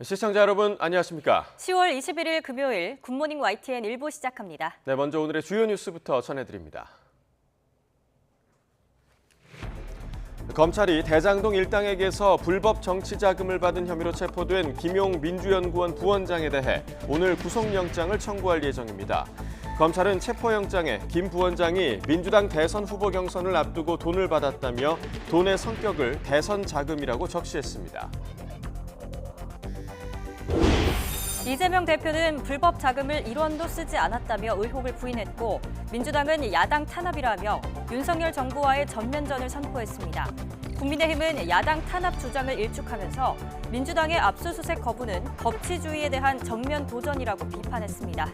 시청자 여러분 안녕하십니까? 10월 21일 금요일 굿모닝 YTN 1부 시작합니다. 네, 먼저 오늘의 주요 뉴스부터 전해드립니다. 검찰이 대장동 일당에게서 불법 정치자금을 받은 혐의로 체포된 김용 민주연구원 부원장에 대해 오늘 구속영장을 청구할 예정입니다. 검찰은 체포영장에 김 부원장이 민주당 대선 후보 경선을 앞두고 돈을 받았다며 돈의 성격을 대선 자금이라고 적시했습니다. 이재명 대표는 불법 자금을 1원도 쓰지 않았다며 의혹을 부인했고 민주당은 야당 탄압이라며 윤석열 정부와의 전면전을 선포했습니다. 국민의힘은 야당 탄압 주장을 일축하면서 민주당의 압수수색 거부는 법치주의에 대한 정면 도전이라고 비판했습니다.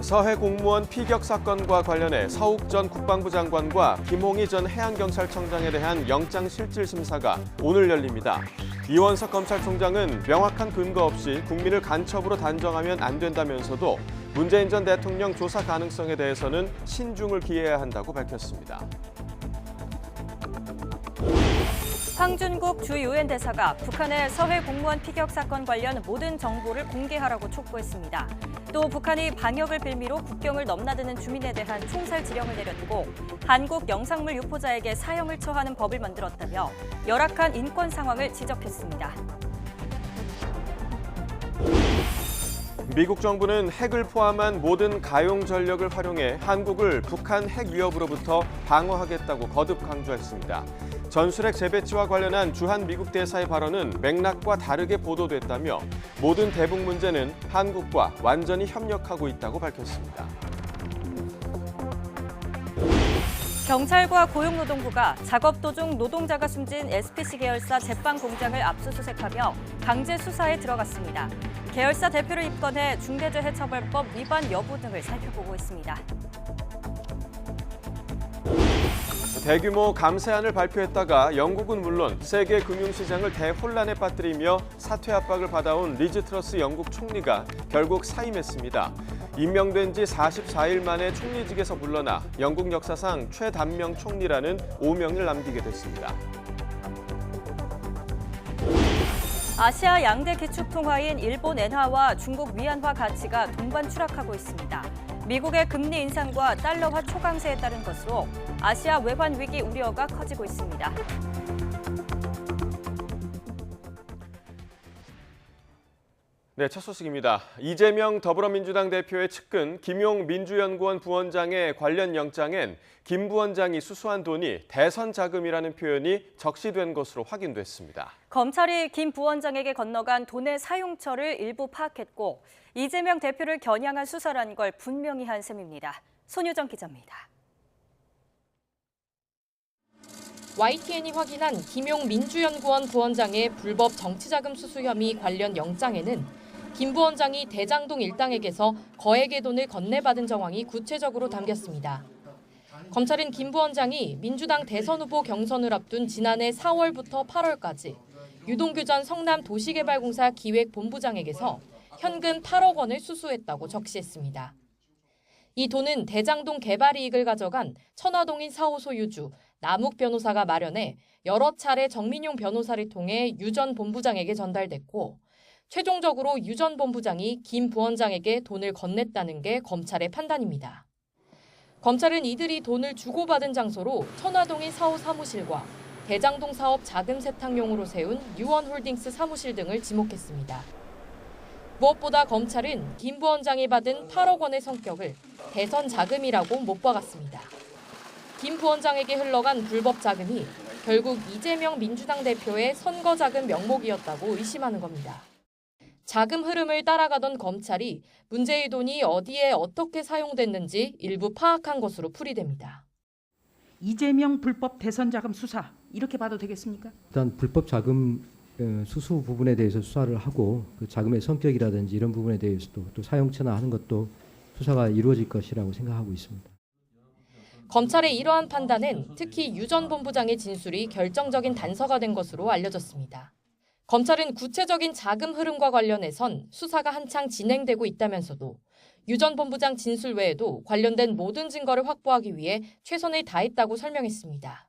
서해 공무원 피격 사건과 관련해 서욱 전 국방부 장관과 김홍희 전 해양경찰청장에 대한 영장실질심사가 오늘 열립니다. 이원석 검찰총장은 명확한 근거 없이 국민을 간첩으로 단정하면 안 된다면서도 문재인 전 대통령 조사 가능성에 대해서는 신중을 기해야 한다고 밝혔습니다. 황준국 주 유엔 대사가 북한의 서해 공무원 피격 사건 관련 모든 정보를 공개하라고 촉구했습니다. 또 북한이 방역을 빌미로 국경을 넘나드는 주민에 대한 총살 지령을 내려두고 한국 영상물 유포자에게 사형을 처하는 법을 만들었다며 열악한 인권 상황을 지적했습니다. 미국 정부는 핵을 포함한 모든 가용 전력을 활용해 한국을 북한 핵 위협으로부터 방어하겠다고 거듭 강조했습니다. 전술핵 재배치와 관련한 주한 미국 대사의 발언은 맥락과 다르게 보도됐다며 모든 대북 문제는 한국과 완전히 협력하고 있다고 밝혔습니다. 경찰과 고용노동부가 작업 도중 노동자가 숨진 SPC 계열사 제빵 공장을 압수수색하며 강제 수사에 들어갔습니다. 계열사 대표를 입건해 중대재해처벌법 위반 여부 등을 살펴보고 있습니다. 대규모 감세안을 발표했다가 영국은 물론 세계 금융시장을 대혼란에 빠뜨리며 사퇴 압박을 받아온 리즈 트러스 영국 총리가 결국 사임했습니다. 임명된 지 44일 만에 총리직에서 물러나 영국 역사상 최단명 총리라는 오명을 남기게 됐습니다. 아시아 양대 기축통화인 일본 엔화와 중국 위안화 가치가 동반 추락하고 있습니다. 미국의 금리 인상과 달러화 초강세에 따른 것으로 아시아 외환 위기 우려가 커지고 있습니다. 네, 첫 소식입니다. 이재명 더불어민주당 대표의 측근 김용 민주연구원 부원장의 관련 영장엔 김 부원장이 수수한 돈이 대선 자금이라는 표현이 적시된 것으로 확인됐습니다. 검찰이 김 부원장에게 건너간 돈의 사용처를 일부 파악했고 이재명 대표를 겨냥한 수사라는 걸 분명히 한 셈입니다. 손유정 기자입니다. YTN이 확인한 김용 민주연구원 부원장의 불법 정치자금 수수 혐의 관련 영장에는 김 부원장이 대장동 일당에게서 거액의 돈을 건네받은 정황이 구체적으로 담겼습니다. 검찰은 김 부원장이 민주당 대선 후보 경선을 앞둔 지난해 4월부터 8월까지 유동규 전 성남도시개발공사 기획본부장에게서 현금 8억 원을 수수했다고 적시했습니다. 이 돈은 대장동 개발 이익을 가져간 천화동인 4호소 유주 남욱 변호사가 마련해 여러 차례 정민용 변호사를 통해 유 전 본부장에게 전달됐고 최종적으로 유 전 본부장이 김 부원장에게 돈을 건넸다는 게 검찰의 판단입니다. 검찰은 이들이 돈을 주고받은 장소로 천화동인 4호 사무실과 대장동 사업 자금 세탁용으로 세운 유원홀딩스 사무실 등을 지목했습니다. 무엇보다 검찰은 김 부원장이 받은 8억 원의 성격을 대선 자금이라고 못 박았습니다. 김 부원장에게 흘러간 불법 자금이 결국 이재명 민주당 대표의 선거 자금 명목이었다고 의심하는 겁니다. 자금 흐름을 따라가던 검찰이 문제의 돈이 어디에 어떻게 사용됐는지 일부 파악한 것으로 풀이됩니다. 이재명 불법 대선 자금 수사 이렇게 봐도 되겠습니까? 일단 불법 자금 수수 부분에 대해서 수사를 하고 그 자금의 성격이라든지 이런 부분에 대해서도 또 사용처나 하는 것도 수사가 이루어질 것이라고 생각하고 있습니다. 검찰의 이러한 판단은 특히 유 전 본부장의 진술이 결정적인 단서가 된 것으로 알려졌습니다. 검찰은 구체적인 자금 흐름과 관련해선 수사가 한창 진행되고 있다면서도 유 전 본부장 진술 외에도 관련된 모든 증거를 확보하기 위해 최선을 다했다고 설명했습니다.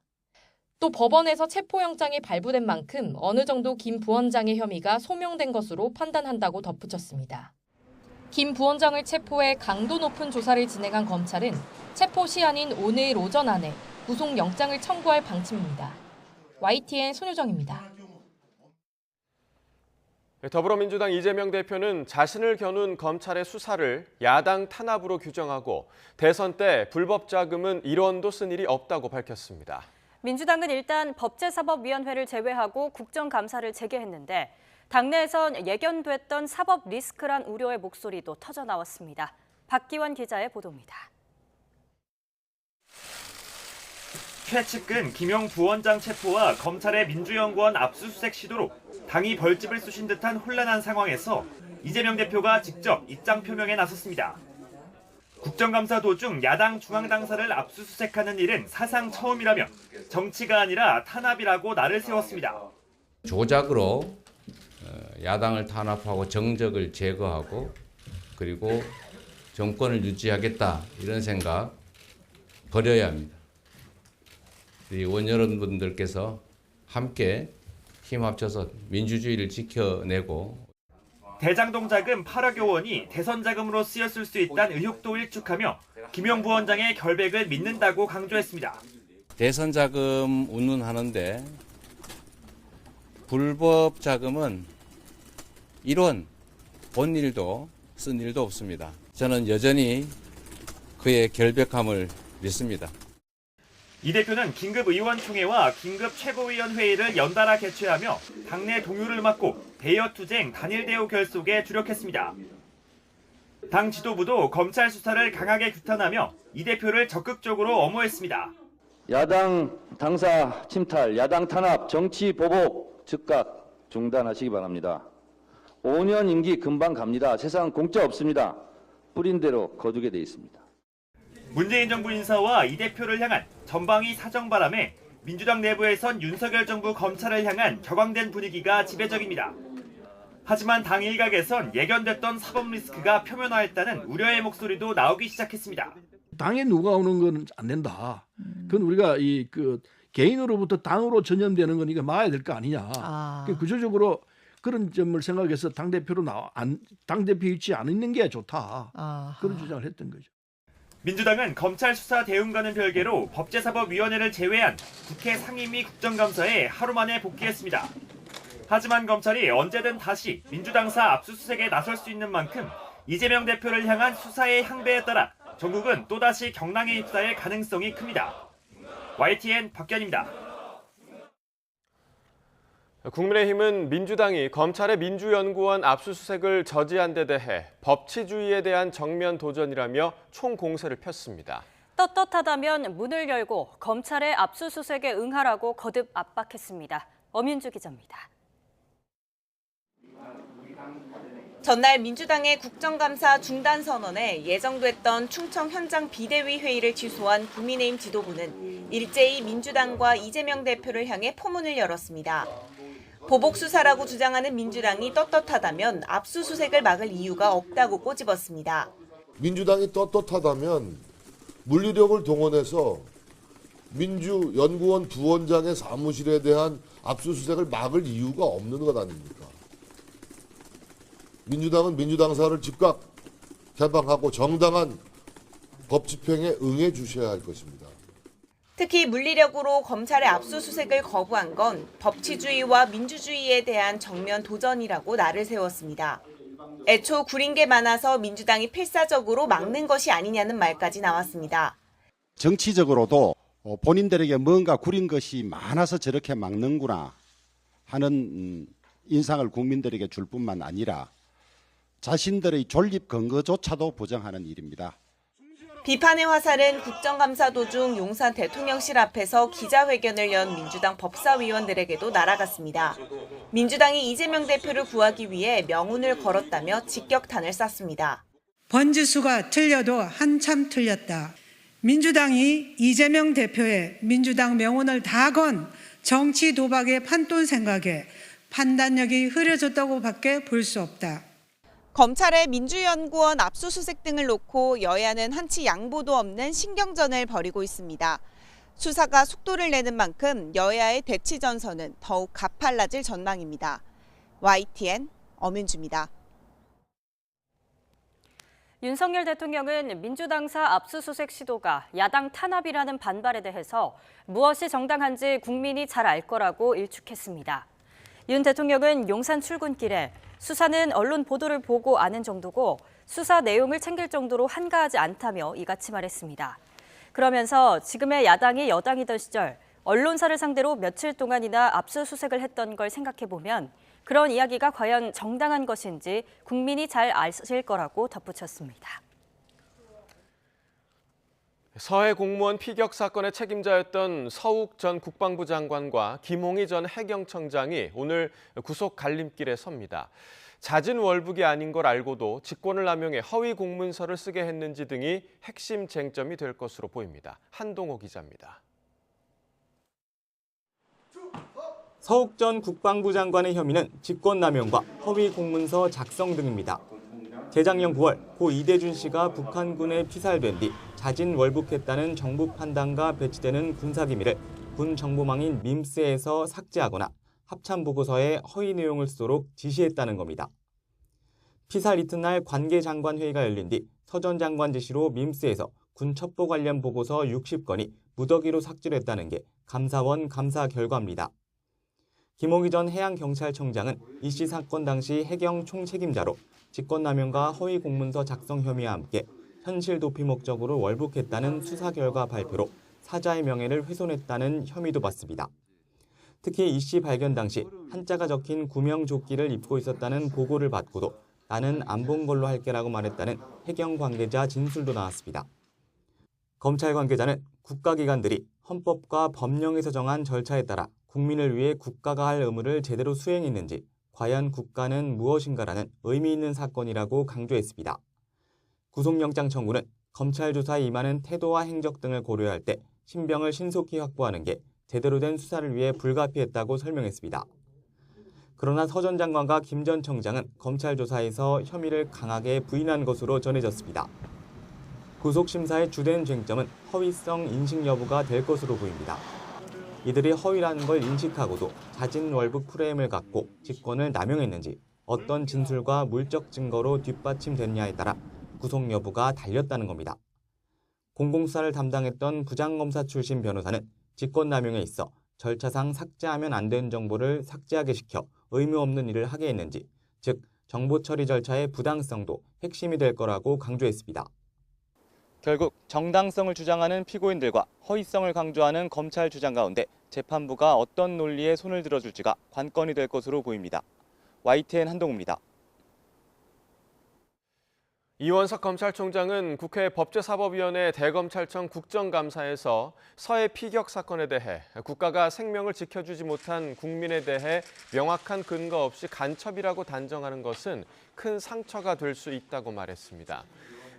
또 법원에서 체포영장이 발부된 만큼 어느 정도 김 부원장의 혐의가 소명된 것으로 판단한다고 덧붙였습니다. 김 부원장을 체포해 강도 높은 조사를 진행한 검찰은 체포 시한인 오늘 오전 안에 구속영장을 청구할 방침입니다. YTN 손효정입니다. 더불어민주당 이재명 대표는 자신을 겨눈 검찰의 수사를 야당 탄압으로 규정하고 대선 때 불법 자금은 1원도 쓴 일이 없다고 밝혔습니다. 민주당은 일단 법제사법위원회를 제외하고 국정감사를 재개했는데 당내에선 예견됐던 사법 리스크란 우려의 목소리도 터져나왔습니다. 박기원 기자의 보도입니다. 최측근 김용 부원장 체포와 검찰의 민주연구원 압수수색 시도로 당이 벌집을 쑤신 듯한 혼란한 상황에서 이재명 대표가 직접 입장 표명에 나섰습니다. 국정감사 도중 야당 중앙당사를 압수수색하는 일은 사상 처음이라며 정치가 아니라 탄압이라고 날을 세웠습니다. 조작으로 야당을 탄압하고 정적을 제거하고 그리고 정권을 유지하겠다 이런 생각 버려야 합니다. 우리 의원 여러분들께서 함께 힘 합쳐서 민주주의를 지켜내고 대장동 자금 8억여 원이 대선 자금으로 쓰였을 수 있다는 의혹도 일축하며 김용 부원장의 결백을 믿는다고 강조했습니다. 대선 자금 운운하는데 불법 자금은 1원 본 일도 쓴 일도 없습니다. 저는 여전히 그의 결백함을 믿습니다. 이 대표는 긴급의원총회와 긴급최고위원회의를 연달아 개최하며 당내 동요를 맡고 대여투쟁 단일 대우 결속에 주력했습니다. 당 지도부도 검찰 수사를 강하게 규탄하며 이 대표를 적극적으로 엄호했습니다. 야당 당사 침탈, 야당 탄압, 정치 보복 즉각 중단하시기 바랍니다. 5년 임기 금방 갑니다. 세상 공짜 없습니다. 뿌린 대로 거두게 돼 있습니다. 문재인 정부 인사와 이 대표를 향한 전방위 사정 바람에 민주당 내부에선 윤석열 정부 검찰을 향한 격앙된 분위기가 지배적입니다. 하지만 당 일각에선 예견됐던 사법 리스크가 표면화했다는 우려의 목소리도 나오기 시작했습니다. 당에 누가 오는 건 안 된다. 그건 우리가 개인으로부터 당으로 전염되는 거니까 막아야 될 거 아니냐. 구조적으로 그런 점을 생각해서 당대표 위치에 안 있는 게 좋다. 그런 주장을 했던 거죠. 민주당은 검찰 수사 대응과는 별개로 법제사법위원회를 제외한 국회 상임위 국정감사에 하루 만에 복귀했습니다. 하지만 검찰이 언제든 다시 민주당사 압수수색에 나설 수 있는 만큼 이재명 대표를 향한 수사의 향배에 따라 전국은 또다시 경랑에 휩싸일 가능성이 큽니다. YTN 박견입니다. 국민의힘은 민주당이 검찰의 민주연구원 압수수색을 저지한 데 대해 법치주의에 대한 정면 도전이라며 총공세를 폈습니다. 떳떳하다면 문을 열고 검찰의 압수수색에 응하라고 거듭 압박했습니다. 엄윤주 기자입니다. 전날 민주당의 국정감사 중단 선언에 예정됐던 충청 현장 비대위 회의를 취소한 국민의힘 지도부는 일제히 민주당과 이재명 대표를 향해 포문을 열었습니다. 보복 수사라고 주장하는 민주당이 떳떳하다면 압수수색을 막을 이유가 없다고 꼬집었습니다. 민주당이 떳떳하다면 물리력을 동원해서 민주연구원 부원장의 사무실에 대한 압수수색을 막을 이유가 없는 것 아닙니까? 민주당은 민주당사를 즉각 개방하고 정당한 법 집행에 응해 주셔야 할 것입니다. 특히 물리력으로 검찰의 압수수색을 거부한 건 법치주의와 민주주의에 대한 정면 도전이라고 날을 세웠습니다. 애초 구린 게 많아서 민주당이 필사적으로 막는 것이 아니냐는 말까지 나왔습니다. 정치적으로도 본인들에게 뭔가 구린 것이 많아서 저렇게 막는구나 하는 인상을 국민들에게 줄 뿐만 아니라 자신들의 존립 근거조차도 부정하는 일입니다. 비판의 화살은 국정감사 도중 용산 대통령실 앞에서 기자회견을 연 민주당 법사위원들에게도 날아갔습니다. 민주당이 이재명 대표를 구하기 위해 명운을 걸었다며 직격탄을 쐈습니다. 번지수가 틀려도 한참 틀렸다. 민주당이 이재명 대표의 민주당 명운을 다 건 정치 도박의 판돈 생각에 판단력이 흐려졌다고 밖에 볼 수 없다. 검찰의 민주연구원 압수수색 등을 놓고 여야는 한치 양보도 없는 신경전을 벌이고 있습니다. 수사가 속도를 내는 만큼 여야의 대치 전선은 더욱 가팔라질 전망입니다. YTN 엄윤주입니다. 윤석열 대통령은 민주당사 압수수색 시도가 야당 탄압이라는 반발에 대해서 무엇이 정당한지 국민이 잘 알 거라고 일축했습니다. 윤 대통령은 용산 출근길에 수사는 언론 보도를 보고 아는 정도고 수사 내용을 챙길 정도로 한가하지 않다며 이같이 말했습니다. 그러면서 지금의 야당이 여당이던 시절 언론사를 상대로 며칠 동안이나 압수수색을 했던 걸 생각해보면 그런 이야기가 과연 정당한 것인지 국민이 잘 아실 거라고 덧붙였습니다. 서해 공무원 피격 사건의 책임자였던 서욱 전 국방부 장관과 김홍희 전 해경청장이 오늘 구속 갈림길에 섭니다. 잦은 월북이 아닌 걸 알고도 직권을 남용해 허위 공문서를 쓰게 했는지 등이 핵심 쟁점이 될 것으로 보입니다. 한동호 기자입니다. 서욱 전 국방부 장관의 혐의는 직권남용과 허위 공문서 작성 등입니다. 재작년 9월 고 이대준 씨가 북한군에 피살된 뒤 자진 월북했다는 정부 판단과 배치되는 군사기밀을 군 정보망인 밈스에서 삭제하거나 합참보고서에 허위 내용을 쓰도록 지시했다는 겁니다. 피살 이튿날 관계장관회의가 열린 뒤 서 전 장관 지시로 밈스에서 군 첩보 관련 보고서 60건이 무더기로 삭제됐다는 게 감사원 감사 결과입니다. 김홍희 전 해양경찰청장은 이 씨 사건 당시 해경 총책임자로 직권남용과 허위 공문서 작성 혐의와 함께 현실 도피 목적으로 월북했다는 수사 결과 발표로 사자의 명예를 훼손했다는 혐의도 받습니다. 특히 이 씨 발견 당시 한자가 적힌 구명조끼를 입고 있었다는 보고를 받고도 나는 안 본 걸로 할게라고 말했다는 해경 관계자 진술도 나왔습니다. 검찰 관계자는 국가기관들이 헌법과 법령에서 정한 절차에 따라 국민을 위해 국가가 할 의무를 제대로 수행했는지 과연 국가는 무엇인가라는 의미 있는 사건이라고 강조했습니다. 구속영장 청구는 검찰 조사에 임하는 태도와 행적 등을 고려할 때 신병을 신속히 확보하는 게 제대로 된 수사를 위해 불가피했다고 설명했습니다. 그러나 서 전 장관과 김 전 청장은 검찰 조사에서 혐의를 강하게 부인한 것으로 전해졌습니다. 구속심사의 주된 쟁점은 허위성 인식 여부가 될 것으로 보입니다. 이들이 허위라는 걸 인식하고도 자진 월북 프레임을 갖고 직권을 남용했는지 어떤 진술과 물적 증거로 뒷받침됐냐에 따라 구속 여부가 달렸다는 겁니다. 공공수사를 담당했던 부장검사 출신 변호사는 직권 남용에 있어 절차상 삭제하면 안 되는 정보를 삭제하게 시켜 의무 없는 일을 하게 했는지, 즉 정보 처리 절차의 부당성도 핵심이 될 거라고 강조했습니다. 결국 정당성을 주장하는 피고인들과 허위성을 강조하는 검찰 주장 가운데 재판부가 어떤 논리에 손을 들어줄지가 관건이 될 것으로 보입니다. YTN 한동우입니다. 이원석 검찰총장은 국회 법제사법위원회 대검찰청 국정감사에서 서해 피격 사건에 대해 국가가 생명을 지켜주지 못한 국민에 대해 명확한 근거 없이 간첩이라고 단정하는 것은 큰 상처가 될 수 있다고 말했습니다.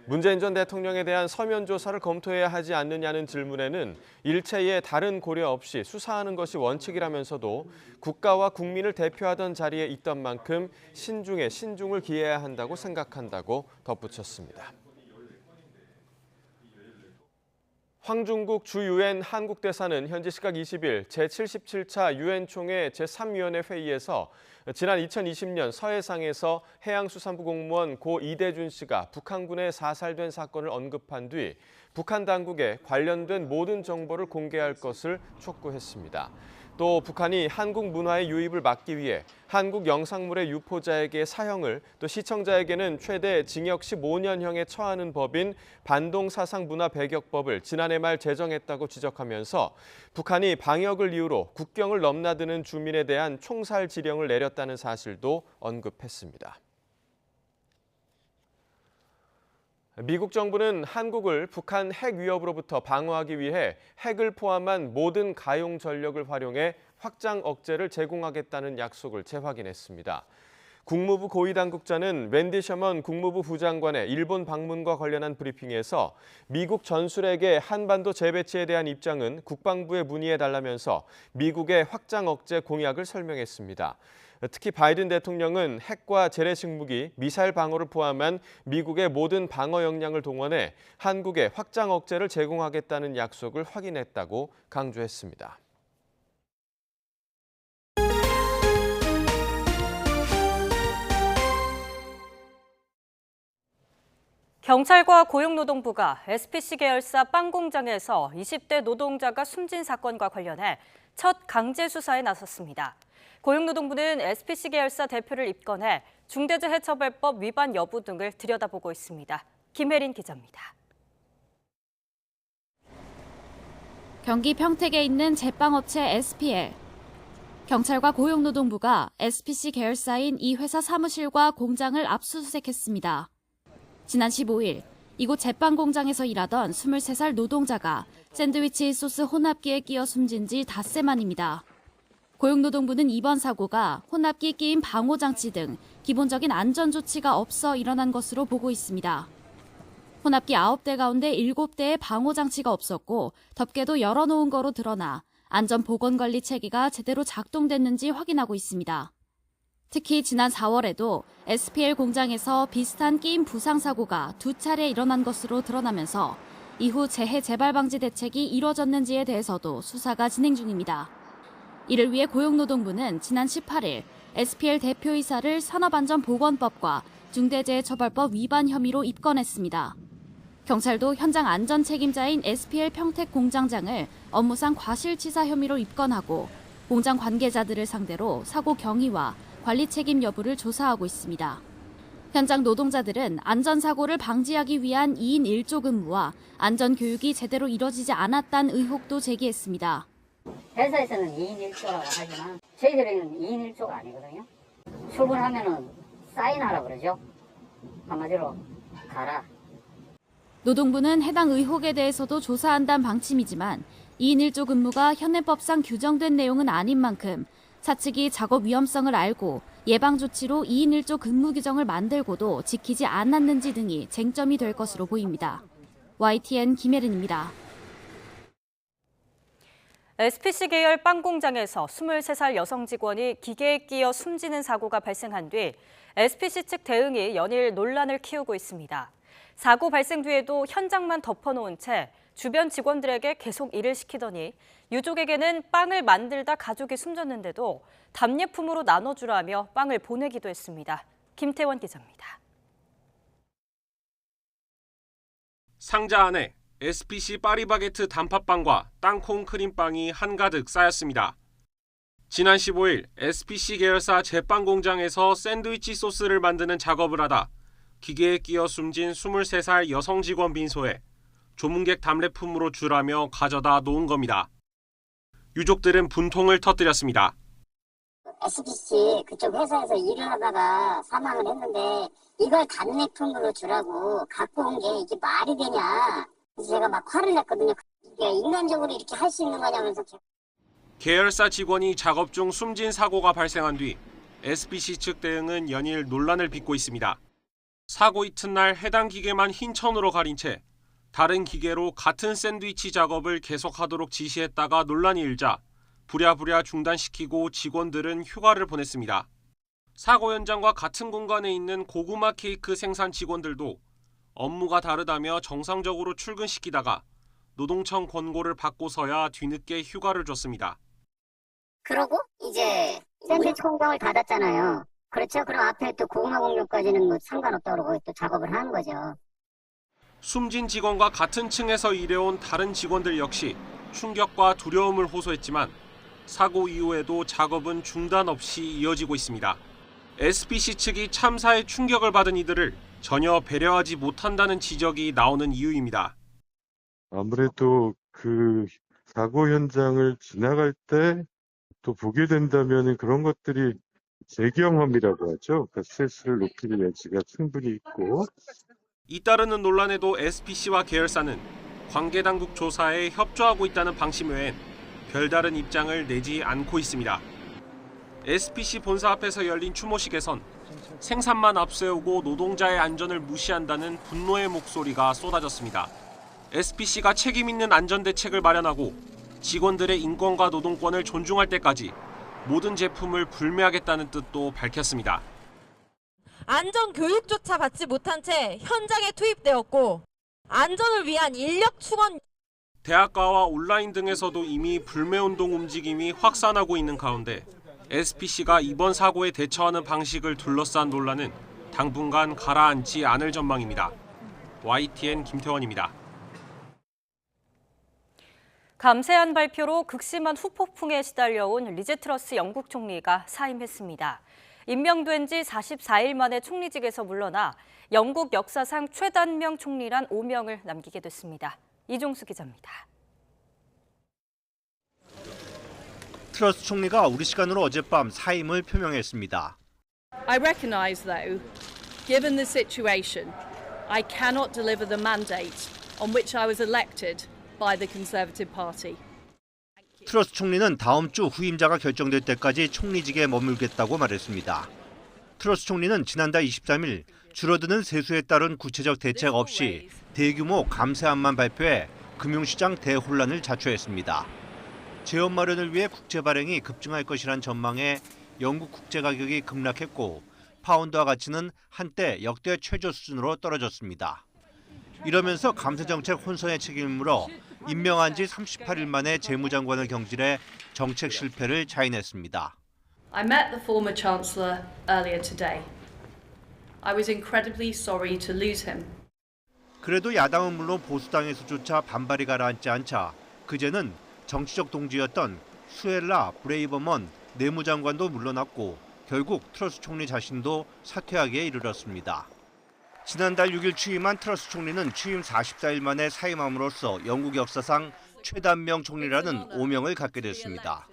문재인 전 대통령에 대한 서면 조사를 검토해야 하지 않느냐는 질문에는 일체의 다른 고려 없이 수사하는 것이 원칙이라면서도 국가와 국민을 대표하던 자리에 있던 만큼 신중에 신중을 기해야 한다고 생각한다고 덧붙였습니다. 황중국 주 유엔 한국대사는 현지 시각 20일 제77차 유엔 총회 제3위원회 회의에서 지난 2020년 서해상에서 해양수산부 공무원 고 이대준 씨가 북한군에 사살된 사건을 언급한 뒤 북한 당국에 관련된 모든 정보를 공개할 것을 촉구했습니다. 또 북한이 한국 문화의 유입을 막기 위해 한국 영상물의 유포자에게 사형을, 또 시청자에게는 최대 징역 15년형에 처하는 법인 반동사상문화배격법을 지난해 말 제정했다고 지적하면서 북한이 방역을 이유로 국경을 넘나드는 주민에 대한 총살 지령을 내렸다는 사실도 언급했습니다. 미국 정부는 한국을 북한 핵 위협으로부터 방어하기 위해 핵을 포함한 모든 가용 전력을 활용해 확장 억제를 제공하겠다는 약속을 재확인했습니다. 국무부 고위당국자는 웬디 셔먼 국무부 부장관의 일본 방문과 관련한 브리핑에서 미국 전술핵의 한반도 재배치에 대한 입장은 국방부에 문의해달라면서 미국의 확장 억제 공약을 설명했습니다. 특히 바이든 대통령은 핵과 재래식 무기, 미사일 방어를 포함한 미국의 모든 방어 역량을 동원해 한국에 확장 억제를 제공하겠다는 약속을 확인했다고 강조했습니다. 경찰과 고용노동부가 SPC 계열사 빵 공장에서 20대 노동자가 숨진 사건과 관련해 첫 강제 수사에 나섰습니다. 고용노동부는 SPC 계열사 대표를 입건해 중대재해처벌법 위반 여부 등을 들여다보고 있습니다. 김혜린 기자입니다. 경기 평택에 있는 제빵업체 SPL. 경찰과 고용노동부가 SPC 계열사인 이 회사 사무실과 공장을 압수수색했습니다. 지난 15일 이곳 제빵 공장에서 일하던 23살 노동자가 샌드위치 소스 혼합기에 끼어 숨진 지 닷새 만입니다. 고용노동부는 이번 사고가 혼합기 끼인 방호장치 등 기본적인 안전조치가 없어 일어난 것으로 보고 있습니다. 혼합기 9대 가운데 7대의 방호장치가 없었고 덮개도 열어놓은 거로 드러나 안전보건관리 체계가 제대로 작동됐는지 확인하고 있습니다. 특히 지난 4월에도 SPL 공장에서 비슷한 끼임 부상 사고가 2차례 일어난 것으로 드러나면서 이후 재해 재발 방지 대책이 이뤄졌는지에 대해서도 수사가 진행 중입니다. 이를 위해 고용노동부는 지난 18일 SPL 대표이사를 산업안전보건법과 중대재해처벌법 위반 혐의로 입건했습니다. 경찰도 현장 안전 책임자인 SPL 평택 공장장을 업무상 과실치사 혐의로 입건하고 공장 관계자들을 상대로 사고 경위와 관리 책임 여부를 조사하고 있습니다. 현장 노동자들은 안전사고를 방지하기 위한 2인 1조 근무와 안전교육이 제대로 이뤄지지 않았다는 의혹도 제기했습니다. 회사에서는 2인 1조라고 하지만 저희들은 2인 1조가 아니거든요. 출근하면은 사인하라고 그러죠. 한마디로 가라. 노동부는 해당 의혹에 대해서도 조사한다는 방침이지만 2인 1조 근무가 현행법상 규정된 내용은 아닌 만큼 사측이 작업 위험성을 알고 예방 조치로 2인 1조 근무 규정을 만들고도 지키지 않았는지 등이 쟁점이 될 것으로 보입니다. YTN 김혜린입니다. SPC 계열 빵 공장에서 23살 여성 직원이 기계에 끼어 숨지는 사고가 발생한 뒤 SPC 측 대응이 연일 논란을 키우고 있습니다. 사고 발생 뒤에도 현장만 덮어놓은 채 주변 직원들에게 계속 일을 시키더니 유족에게는 빵을 만들다 가족이 숨졌는데도 답례품으로 나눠주라며 빵을 보내기도 했습니다. 김태원 기자입니다. 상자 안에 SPC 파리바게트 단팥빵과 땅콩 크림빵이 한가득 쌓였습니다. 지난 15일 SPC 계열사 제빵 공장에서 샌드위치 소스를 만드는 작업을 하다 기계에 끼어 숨진 23살 여성 직원 빈소에 조문객 답례품으로 주라며 가져다 놓은 겁니다. 유족들은 분통을 터뜨렸습니다. SPC 그쪽 회사에서 일을 하다가 사망을 했는데 이걸 답례품으로 주라고 갖고 온 게 이게 말이 되냐. 그래서 제가 막 화를 냈거든요. 이게 인간적으로 이렇게 할 수 있는 거냐면서. 계열사 직원이 작업 중 숨진 사고가 발생한 뒤 SPC 측 대응은 연일 논란을 빚고 있습니다. 사고 이튿날 해당 기계만 흰천으로 가린 채 다른 기계로 같은 샌드위치 작업을 계속하도록 지시했다가 논란이 일자 부랴부랴 중단시키고 직원들은 휴가를 보냈습니다. 사고 현장과 같은 공간에 있는 고구마 케이크 생산 직원들도 업무가 다르다며 정상적으로 출근시키다가 노동청 권고를 받고서야 뒤늦게 휴가를 줬습니다. 그러고 이제 샌드위치 공장을 닫았잖아요. 그렇죠. 그럼 앞에 또 고구마 공장까지는 뭐 상관없다고 그러고 또 작업을 하는 거죠. 숨진 직원과 같은 층에서 일해온 다른 직원들 역시 충격과 두려움을 호소했지만 사고 이후에도 작업은 중단 없이 이어지고 있습니다. SPC 측이 참사에 충격을 받은 이들을 전혀 배려하지 못한다는 지적이 나오는 이유입니다. 아무래도 그 사고 현장을 지나갈 때 또 보게 된다면 그런 것들이 재경험이라고 하죠. 그러니까 스트레스를 높일 여지가 충분히 있고. 잇따르는 논란에도 SPC와 계열사는 관계당국 조사에 협조하고 있다는 방침 외엔 별다른 입장을 내지 않고 있습니다. SPC 본사 앞에서 열린 추모식에선 생산만 앞세우고 노동자의 안전을 무시한다는 분노의 목소리가 쏟아졌습니다. SPC가 책임 있는 안전 대책을 마련하고 직원들의 인권과 노동권을 존중할 때까지 모든 제품을 불매하겠다는 뜻도 밝혔습니다. 안전 교육조차 받지 못한 채 현장에 투입되었고 안전을 위한 인력 충원. 대학가와 온라인 등에서도 이미 불매운동 움직임이 확산하고 있는 가운데 SPC가 이번 사고에 대처하는 방식을 둘러싼 논란은 당분간 가라앉지 않을 전망입니다. YTN 김태원입니다. 감세한 발표로 극심한 후폭풍에 시달려온 리즈 트러스 영국 총리가 사임했습니다. 임명된 지 44일 만에 총리직에서 물러나 영국 역사상 최단명 총리란 오명을 남기게 됐습니다. 이종수 기자입니다. 트러스 총리가 우리 시간으로 어젯밤 사임을 표명했습니다. I recognize though, given the situation, I cannot deliver the mandate on which I was elected by the Conservative Party. 트러스 총리는 다음 주 후임자가 결정될 때까지 총리직에 머물겠다고 말했습니다. 트러스 총리는 지난달 23일 줄어드는 세수에 따른 구체적 대책 없이 대규모 감세안만 발표해 금융시장 대혼란을 자초했습니다. 재원 마련을 위해 국채 발행이 급증할 것이란 전망에 영국 국채 가격이 급락했고 파운드화 가치는 한때 역대 최저 수준으로 떨어졌습니다. 이러면서 감세 정책 혼선의 책임을 물어 임명한 지 38일 만에 재무장관을 경질해 정책 실패를 자인했습니다. I met the former Chancellor earlier today. I was incredibly sorry to lose him. 그래도 야당은 물론 보수당에서조차 반발이 가라앉지 않자 그제는 정치적 동지였던 수엘라 브레이버먼 내무장관도 물러났고 결국 트러스 총리 자신도 사퇴하기에 이르렀습니다. 지난달 6일 취임한 트러스 총리는 취임 44일 만에 사임함으로써 영국 역사상 최단명 총리라는 오명을 갖게 됐습니다.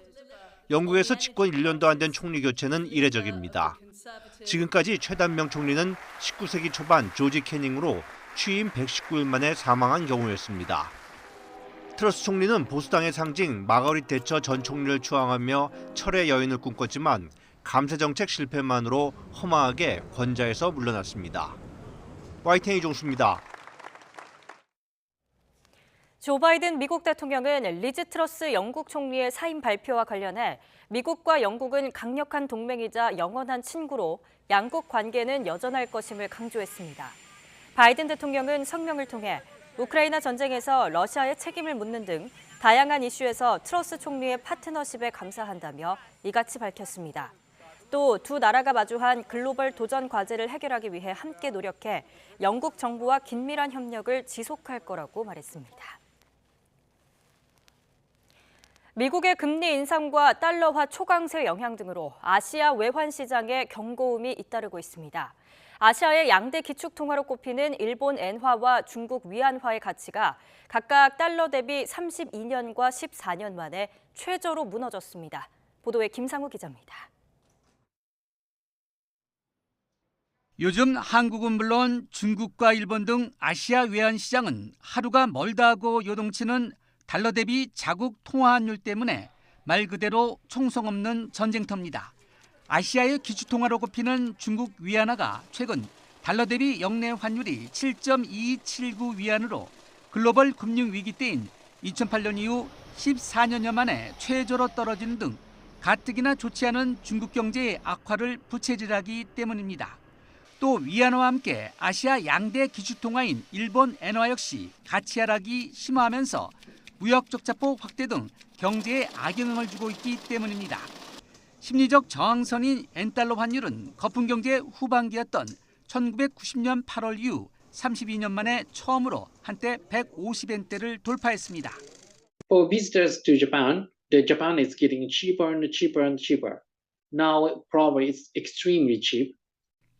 영국에서 집권 1년도 안 된 총리 교체는 이례적입니다. 지금까지 최단명 총리는 19세기 초반 조지 캐닝으로 취임 119일 만에 사망한 경우였습니다. 트러스 총리는 보수당의 상징 마거릿 대처 전 총리를 추앙하며 철의 여인을 꿈꿨지만 감세 정책 실패만으로 허망하게 권좌에서 물러났습니다. YTN 이종수입니다. 조 바이든 미국 대통령은 리즈 트러스 영국 총리의 사임 발표와 관련해 미국과 영국은 강력한 동맹이자 영원한 친구로 양국 관계는 여전할 것임을 강조했습니다. 바이든 대통령은 성명을 통해 우크라이나 전쟁에서 러시아의 책임을 묻는 등 다양한 이슈에서 트러스 총리의 파트너십에 감사한다며 이같이 밝혔습니다. 또 두 나라가 마주한 글로벌 도전 과제를 해결하기 위해 함께 노력해 영국 정부와 긴밀한 협력을 지속할 거라고 말했습니다. 미국의 금리 인상과 달러화 초강세 영향 등으로 아시아 외환 시장에 경고음이 잇따르고 있습니다. 아시아의 양대 기축통화로 꼽히는 일본 엔화와 중국 위안화의 가치가 각각 달러 대비 32년과 14년 만에 최저로 무너졌습니다. 보도에 김상우 기자입니다. 요즘 한국은 물론 중국과 일본 등 아시아 외환 시장은 하루가 멀다 하고 요동치는 달러 대비 자국 통화환율 때문에 말 그대로 총성 없는 전쟁터입니다. 아시아의 기축통화로 꼽히는 중국 위안화가 최근 달러 대비 역내 환율이 7.2279 위안으로 글로벌 금융위기 때인 2008년 이후 14년여 만에 최저로 떨어지는 등 가뜩이나 좋지 않은 중국 경제의 악화를 부채질하기 때문입니다. 또 위안화와 함께 아시아 양대 기축통화인 일본 엔화 역시 가치 하락이 심화하면서 무역 적자폭 확대 등 경제에 악영향을 주고 있기 때문입니다. 심리적 저항선인 엔달러 환율은 거품 경제 후반기였던 1990년 8월 이후 32년 만에 처음으로 한때 150엔대를 돌파했습니다. For visitors to Japan, the Japan is getting cheaper and cheaper and cheaper. Now probably it's extremely cheap.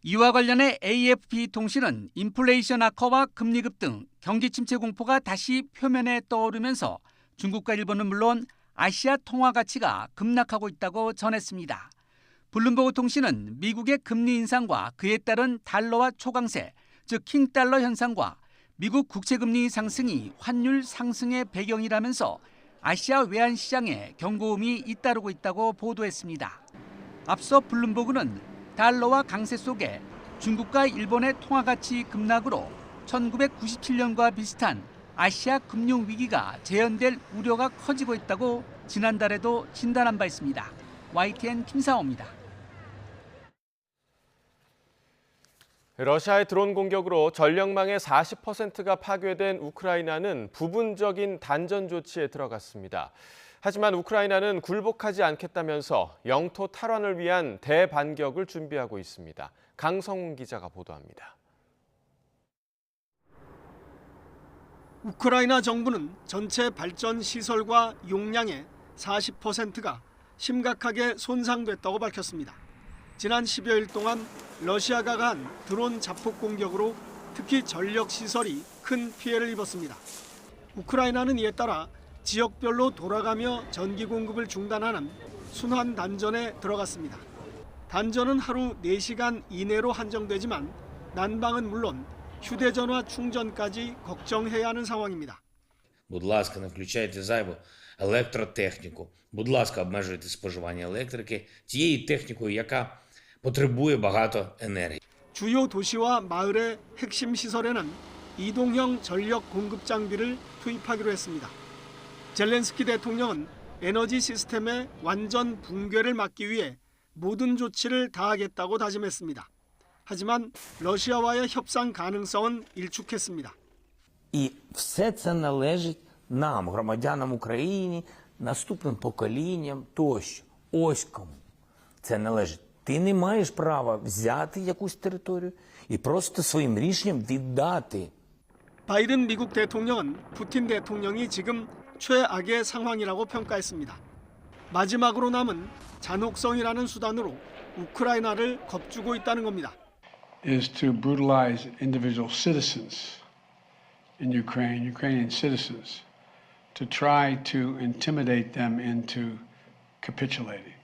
이와 관련해 AFP 통신은 인플레이션 악화와 금리급 등 경기 침체 공포가 다시 표면에 떠오르면서 중국과 일본은 물론 아시아 통화 가치가 급락하고 있다고 전했습니다. 블룸버그 통신은 미국의 금리 인상과 그에 따른 달러화 초강세, 즉 킹달러 현상과 미국 국채금리 상승이 환율 상승의 배경이라면서 아시아 외환시장에 경고음이 잇따르고 있다고 보도했습니다. 앞서 블룸버그는 달러와 강세 속에 중국과 일본의 통화 가치 급락으로 1997년과 비슷한 아시아 금융 위기가 재현될 우려가 커지고 있다고 지난달에도 진단한 바 있습니다. YTN 김상호입니다. 러시아의 드론 공격으로 전력망의 40%가 파괴된 우크라이나는 부분적인 단전 조치에 들어갔습니다. 하지만 우크라이나는 굴복하지 않겠다면서 영토 탈환을 위한 대반격을 준비하고 있습니다. 강성훈 기자가 보도합니다. 우크라이나 정부는 전체 발전 시설과 용량의 40%가 심각하게 손상됐다고 밝혔습니다. 지난 10여일 동안 러시아가 간 드론 자폭 공격으로 특히 전력 시설이 큰 피해를 입었습니다. 우크라이나는 이에 따라 지역별로 돌아가며 전기 공급을 중단하는 순환 단전에 들어갔습니다. 단전은 하루 4시간 이내로 한정되지만 난방은 물론 휴대전화 충전까지 걱정해야 하는 상황입니다. Будь ласка, не включайте зайву електротехніку. Будь ласка, обмежуйте споживання електрики тією технікою, яка потребує багато енергії. 주요 도시와 마을의 핵심 시설에는 이동형 전력 공급 장비를 투입하기로 했습니다. 젤렌스키 대통령은 에너지 시스템의 완전 붕괴를 막기 위해 모든 조치를 다하겠다고 다짐했습니다. 하지만 러시아와의 협상 가능성은 일축했습니다. І все це належить нам, громадянам України, наступним поколінням тощо. Ось кому це належить. Ти не маєш права взяти якусь територію і просто своїм рішенням віддати. 바이든 미국 대통령은 푸틴 대통령이 지금 최악의 상황이라고 평가했습니다. 마지막으로 남은 잔혹성이라는 수단으로 우크라이나를 겁주고 있다는 겁니다. is to brutalize individual citizens in Ukraine, Ukrainian citizens, to try to intimidate them into capitulating.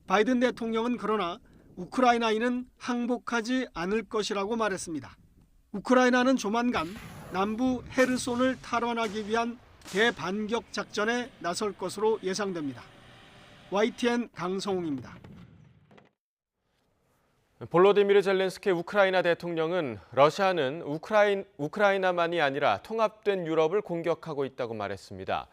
바이든 대통령은 그러나 우크라이나인은 항복하지 않을 것이라고 말했습니다. 우크라이나는 조만간 남부 헤르손을 탈환하기 위한 대반격 작전에 나설 것으로 예상됩니다. YTN 강성웅입니다. 볼로디미르 젤렌스키 우크라이나 대통령은 러시아는 우크라이나만이 아니라 통합된 유럽을 공격하고 있다고 말했습니다.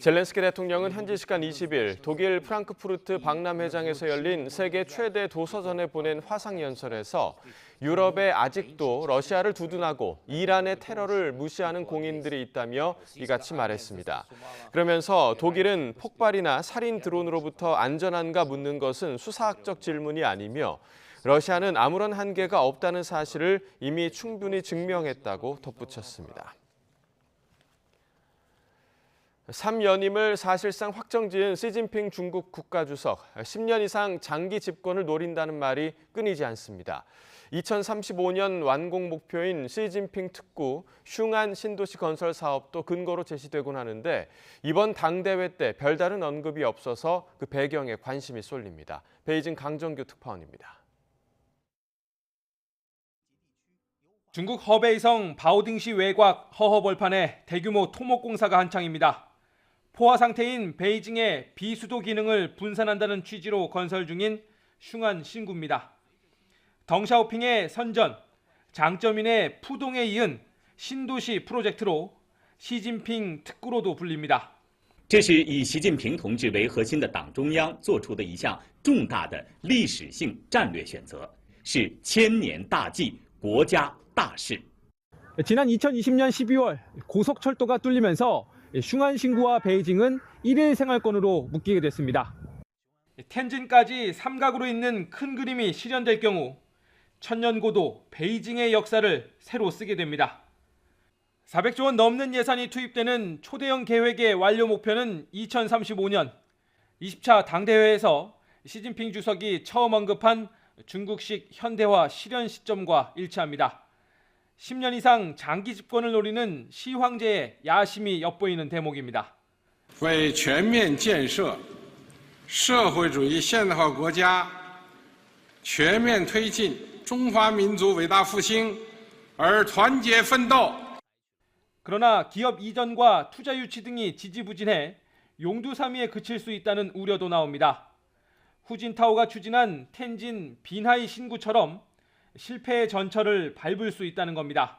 젤렌스키 대통령은 현지 시간 20일 독일 프랑크푸르트 박람회장에서 열린 세계 최대 도서전에 보낸 화상연설에서 유럽에 아직도 러시아를 두둔하고 이란의 테러를 무시하는 공인들이 있다며 이같이 말했습니다. 그러면서 독일은 폭발이나 살인 드론으로부터 안전한가 묻는 것은 수사학적 질문이 아니며 러시아는 아무런 한계가 없다는 사실을 이미 충분히 증명했다고 덧붙였습니다. 3연임을 사실상 확정지은 시진핑 중국 국가주석, 10년 이상 장기 집권을 노린다는 말이 끊이지 않습니다. 2035년 완공 목표인 시진핑 특구 슝안 신도시 건설 사업도 근거로 제시되곤 하는데 이번 당대회 때 별다른 언급이 없어서 그 배경에 관심이 쏠립니다. 베이징 강정규 특파원입니다. 중국 허베이성 바오딩시 외곽 허허벌판에 대규모 토목 공사가 한창입니다. 포화 상태인 베이징의 비수도 기능을 분산한다는 취지로 건설 중인 슝안 신구입니다. 덩샤오핑의 선전, 장쩌민의 푸동에 이은 신도시 프로젝트로 시진핑 특구로도 불립니다. 这是以习近平同志为核心的党中央做出的一项重大的历史性战略选择，是千年大计、国家大事. 지난 2020년 12월 고속철도가 뚫리면서 슝안 신구와 베이징은 일일 생활권으로 묶이게 됐습니다. 텐진까지 삼각으로 있는 큰 그림이 실현될 경우 천년고도 베이징의 역사를 새로 쓰게 됩니다. 400조 원 넘는 예산이 투입되는 초대형 계획의 완료 목표는 2035년 20차 당대회에서 시진핑 주석이 처음 언급한 중국식 현대화 실현 시점과 일치합니다. 10년 이상 장기 집권을 노리는 시 황제의 야심이 엿보이는 대목입니다. 为全面建设社会主义现代化国家全面推进中华民族伟大复兴而团结奋斗. 그러나 기업 이전과 투자 유치 등이 지지부진해 용두사미에 그칠 수 있다는 우려도 나옵니다. 후진타오가 추진한 텐진 빈하이 신구처럼 실패의 전철을 밟을 수 있다는 겁니다.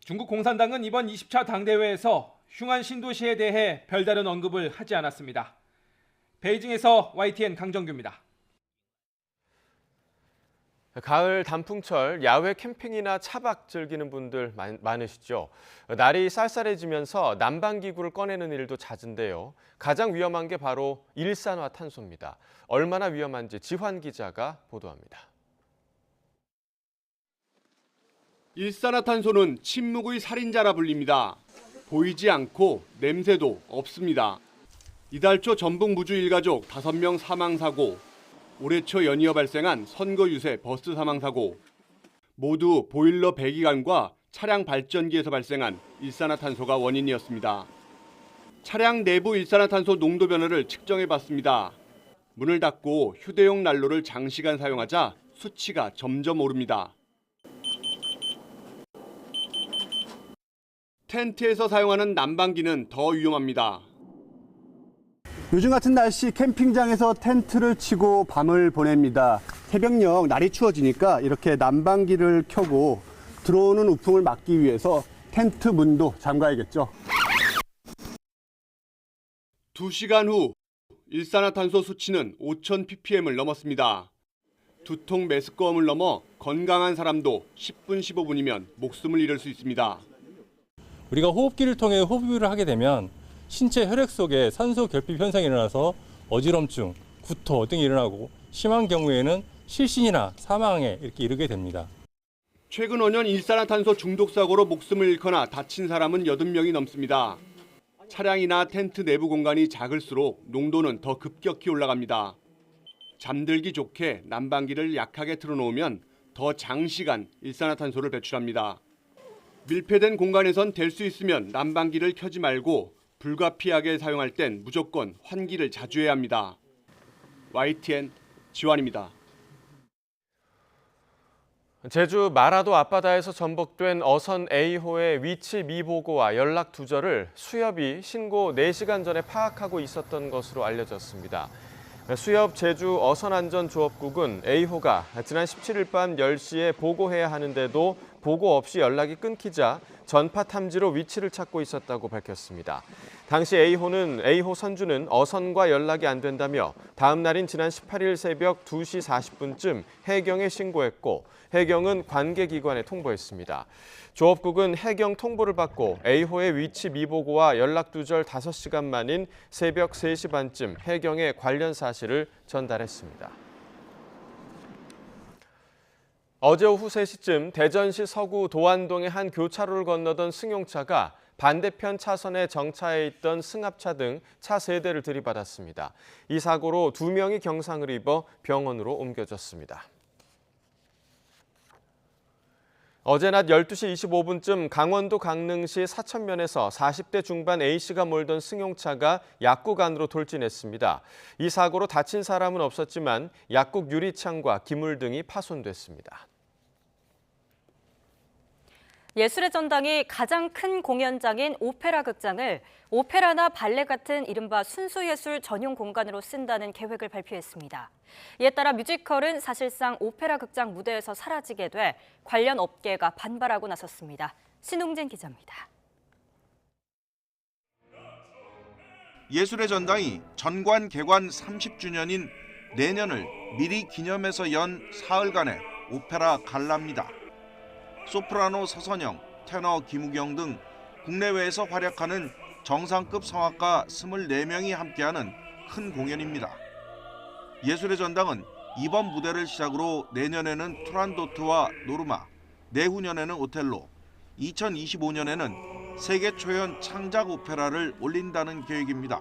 중국 공산당은 이번 20차 당대회에서 흉한 신도시에 대해 별다른 언급을 하지 않았습니다. 베이징에서 YTN 강정규입니다. 가을 단풍철 야외 캠핑이나 차박 즐기는 분들 많으시죠. 날이 쌀쌀해지면서 난방기구를 꺼내는 일도 잦은데요. 가장 위험한 게 바로 일산화탄소입니다. 얼마나 위험한지 지환 기자가 보도합니다. 일산화탄소는 침묵의 살인자라 불립니다. 보이지 않고 냄새도 없습니다. 이달 초 전북 무주 일가족 5명 사망사고, 올해 초 연이어 발생한 선거 유세 버스 사망사고, 모두 보일러 배기관과 차량 발전기에서 발생한 일산화탄소가 원인이었습니다. 차량 내부 일산화탄소 농도 변화를 측정해봤습니다. 문을 닫고 휴대용 난로를 장시간 사용하자 수치가 점점 오릅니다. 텐트에서 사용하는 난방기는 더 위험합니다. 요즘 같은 날씨 캠핑장에서 텐트를 치고 밤을 보냅니다. 새벽녘 날이 추워지니까 이렇게 난방기를 켜고 들어오는 우풍을 막기 위해서 텐트 문도 잠가야겠죠. 2시간 후 일산화탄소 수치는 5,000ppm을 넘었습니다. 두통 메스꺼움을 넘어 건강한 사람도 10분, 15분이면 목숨을 잃을 수 있습니다. 우리가 호흡기를 통해 호흡을 하게 되면 신체 혈액 속에 산소 결핍 현상이 일어나서 어지럼증, 구토 등이 일어나고 심한 경우에는 실신이나 사망에 이렇게 이르게 됩니다. 최근 5년 일산화탄소 중독 사고로 목숨을 잃거나 다친 사람은 80명이 넘습니다. 차량이나 텐트 내부 공간이 작을수록 농도는 더 급격히 올라갑니다. 잠들기 좋게 난방기를 약하게 틀어놓으면 더 장시간 일산화탄소를 배출합니다. 밀폐된 공간에선 될 수 있으면 난방기를 켜지 말고 불가피하게 사용할 땐 무조건 환기를 자주 해야 합니다. YTN 지환입니다. 제주 마라도 앞바다에서 전복된 어선 A호의 위치 미보고와 연락 두절을 수협이 신고 4시간 전에 파악하고 있었던 것으로 알려졌습니다. 수협 제주 어선안전조업국은 A호가 지난 17일 밤 10시에 보고해야 하는데도 보고 없이 연락이 끊기자 전파 탐지로 위치를 찾고 있었다고 밝혔습니다. 당시 A호 선주는 어선과 연락이 안 된다며 다음 날인 지난 18일 새벽 2시 40분쯤 해경에 신고했고 해경은 관계기관에 통보했습니다. 조업국은 해경 통보를 받고 A호의 위치 미보고와 연락 두절 5시간 만인 새벽 3시 반쯤 해경에 관련 사실을 전달했습니다. 어제 오후 3시쯤 대전시 서구 도안동의 한 교차로를 건너던 승용차가 반대편 차선에 정차해 있던 승합차 등 차 3대를 들이받았습니다. 이 사고로 2명이 경상을 입어 병원으로 옮겨졌습니다. 어제 낮 12시 25분쯤 강원도 강릉시 사천면에서 40대 중반 A씨가 몰던 승용차가 약국 안으로 돌진했습니다. 이 사고로 다친 사람은 없었지만 약국 유리창과 기물 등이 파손됐습니다. 예술의 전당이 가장 큰 공연장인 오페라 극장을 오페라나 발레 같은 이른바 순수예술 전용 공간으로 쓴다는 계획을 발표했습니다. 이에 따라 뮤지컬은 사실상 오페라 극장 무대에서 사라지게 돼 관련 업계가 반발하고 나섰습니다. 신웅진 기자입니다. 예술의 전당이 전관 개관 30주년인 내년을 미리 기념해서 연 사흘간의 오페라 갈라입니다. 소프라노 서선영, 테너 김우경 등 국내외에서 활약하는 정상급 성악가 24명이 함께하는 큰 공연입니다. 예술의 전당은 이번 무대를 시작으로 내년에는 투란도트와 노르마, 내후년에는 오텔로, 2025년에는 세계 초연 창작 오페라를 올린다는 계획입니다.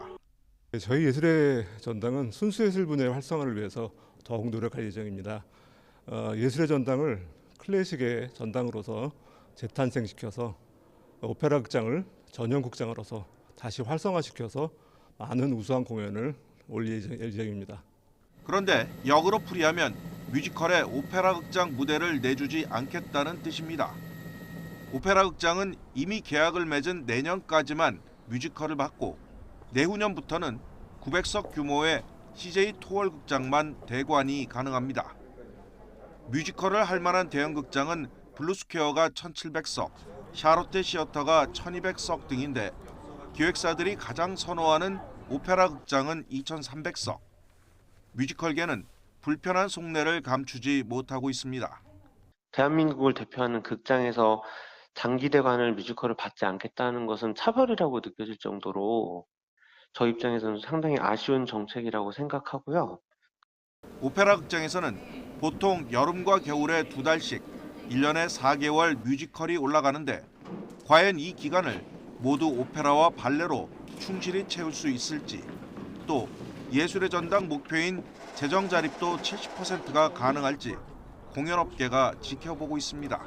저희 예술의 전당은 순수예술 분야의 활성화를 위해서 더욱 노력할 예정입니다. 예술의 전당을 클래식의 전당으로서 재탄생시켜서 오페라 극장을 전용 극장으로서 다시 활성화시켜서 많은 우수한 공연을 올릴 예정입니다. 그런데 역으로 풀이하면 뮤지컬의 오페라 극장 무대를 내주지 않겠다는 뜻입니다. 오페라 극장은 이미 계약을 맺은 내년까지만 뮤지컬을 받고 내후년부터는 900석 규모의 CJ 토월극장만 대관이 가능합니다. 뮤지컬을 할 만한 대형 극장은 블루스퀘어가 1,700석, 샤롯테 시어터가 1,200석 등인데 기획사들이 가장 선호하는 오페라 극장은 2,300석. 뮤지컬계는 불편한 속내를 감추지 못하고 있습니다. 대한민국을 대표하는 극장에서 장기 대관을 뮤지컬을 받지 않겠다는 것은 차별이라고 느껴질 정도로 저 입장에서는 상당히 아쉬운 정책이라고 생각하고요. 오페라 극장에서는 보통 여름과 겨울에 2달씩 1년에 4개월 뮤지컬이 올라가는데 과연 이 기간을 모두 오페라와 발레로 충실히 채울 수 있을지, 또 예술의 전당 목표인 재정 자립도 70%가 가능할지 공연업계가 지켜보고 있습니다.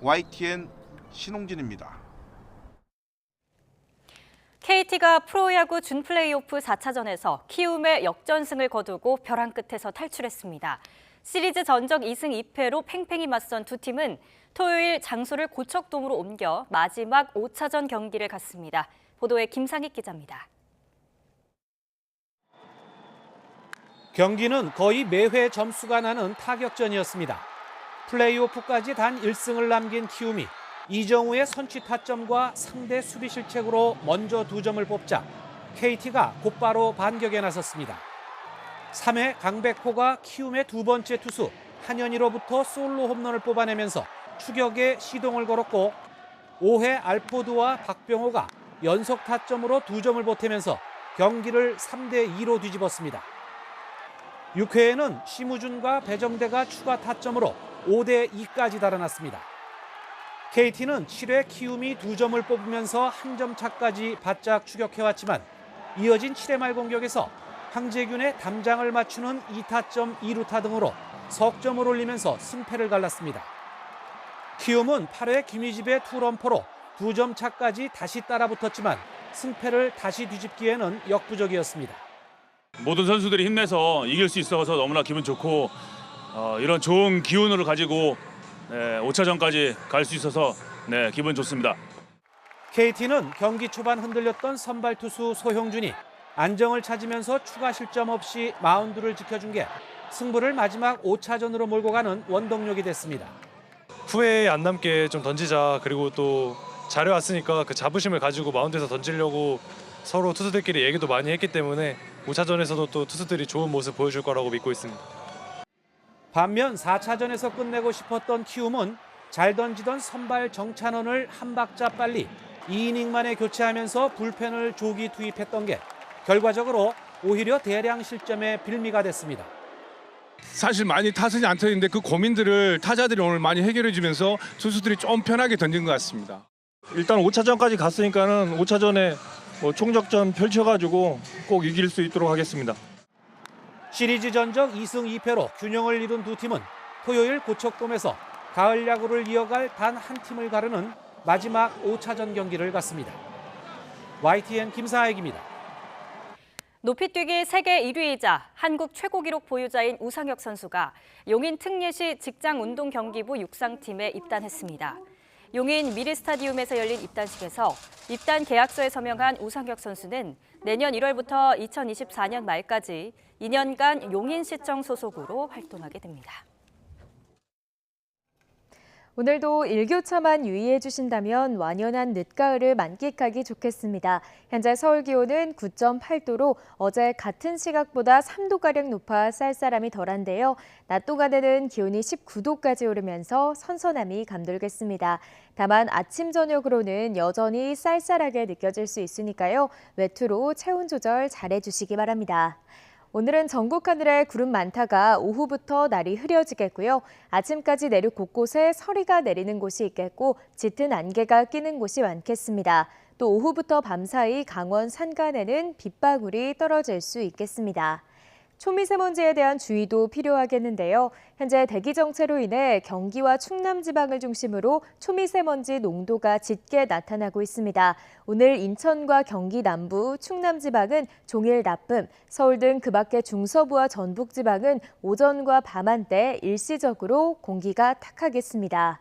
YTN 신홍진입니다. KT가 프로야구 준플레이오프 4차전에서 키움의 역전승을 거두고 벼랑 끝에서 탈출했습니다. 시리즈 전적 2승 2패로 팽팽히 맞선 두 팀은 토요일 장소를 고척돔으로 옮겨 마지막 5차전 경기를 갖습니다. 보도에 김상익 기자입니다. 경기는 거의 매회 점수가 나는 타격전이었습니다. 플레이오프까지 단 1승을 남긴 키움이 이정우의 선취 타점과 상대 수비 실책으로 먼저 2점을 뽑자 KT가 곧바로 반격에 나섰습니다. 3회 강백호가 키움의 두 번째 투수 한현희로부터 솔로 홈런을 뽑아내면서 추격에 시동을 걸었고 5회 알포드와 박병호가 연속 타점으로 2점을 보태면서 경기를 3대2로 뒤집었습니다. 6회에는 심우준과 배정대가 추가 타점으로 5대2까지 달아났습니다. KT는 7회 키움이 2점을 뽑으면서 한 점 차까지 바짝 추격해왔지만 이어진 7회 말 공격에서 황재균의 담장을 맞추는 2타점 2루타 등으로 석점을 올리면서 승패를 갈랐습니다. 키움은 8회 김희집의 투런포로 2점 차까지 다시 따라붙었지만 승패를 다시 뒤집기에는 역부족이었습니다. 모든 선수들이 힘내서 이길 수 있어서 너무나 기분 좋고 이런 좋은 기운을 가지고 5차전까지 갈 수 있어서 기분 좋습니다. KT는 경기 초반 흔들렸던 선발 투수 소형준이 안정을 찾으면서 추가 실점 없이 마운드를 지켜준 게 승부를 마지막 5차전으로 몰고 가는 원동력이 됐습니다. 후회에 안 남게 좀 던지자, 그리고 또 잘해왔으니까 그 자부심을 가지고 마운드에서 던지려고 서로 투수들끼리 얘기도 많이 했기 때문에 5차전에서도 또 투수들이 좋은 모습 보여줄 거라고 믿고 있습니다. 반면 4차전에서 끝내고 싶었던 키움은 잘 던지던 선발 정찬원을 한 박자 빨리 2이닝 만에 교체하면서 불펜을 조기 투입했던 게 결과적으로 오히려 대량 실점의 빌미가 됐습니다. 사실 많이 타선이 안 터지는데 그 고민들을 타자들이 오늘 많이 해결해 주면서 투수들이 좀 편하게 던진 것 같습니다. 일단 5차전까지 갔으니까는 5차전에 총력전 펼쳐가지고 꼭 이길 수 있도록 하겠습니다. 시리즈 전적 2승 2패로 균형을 이룬 두 팀은 토요일 고척돔에서 가을 야구를 이어갈 단 한 팀을 가르는 마지막 5차전 경기를 갖습니다. YTN 김사익입니다. 높이뛰기 세계 1위이자 한국 최고 기록 보유자인 우상혁 선수가 용인 특례시 직장운동 경기부 육상팀에 입단했습니다. 용인 미르스타디움에서 열린 입단식에서 입단 계약서에 서명한 우상혁 선수는 내년 1월부터 2024년 말까지 2년간 용인시청 소속으로 활동하게 됩니다. 오늘도 일교차만 유의해 주신다면 완연한 늦가을을 만끽하기 좋겠습니다. 현재 서울 기온은 9.8도로 어제 같은 시각보다 3도가량 높아 쌀쌀함이 덜한데요. 낮 동안에는 기온이 19도까지 오르면서 선선함이 감돌겠습니다. 다만 아침 저녁으로는 여전히 쌀쌀하게 느껴질 수 있으니까요. 외투로 체온 조절 잘해 주시기 바랍니다. 오늘은 전국 하늘에 구름 많다가 오후부터 날이 흐려지겠고요. 아침까지 내륙 곳곳에 서리가 내리는 곳이 있겠고 짙은 안개가 끼는 곳이 많겠습니다. 또 오후부터 밤사이 강원 산간에는 빗방울이 떨어질 수 있겠습니다. 초미세먼지에 대한 주의도 필요하겠는데요. 현재 대기 정체로 인해 경기와 충남 지방을 중심으로 초미세먼지 농도가 짙게 나타나고 있습니다. 오늘 인천과 경기 남부, 충남 지방은 종일 나쁨, 서울 등 그 밖의 중서부와 전북 지방은 오전과 밤한때 일시적으로 공기가 탁하겠습니다.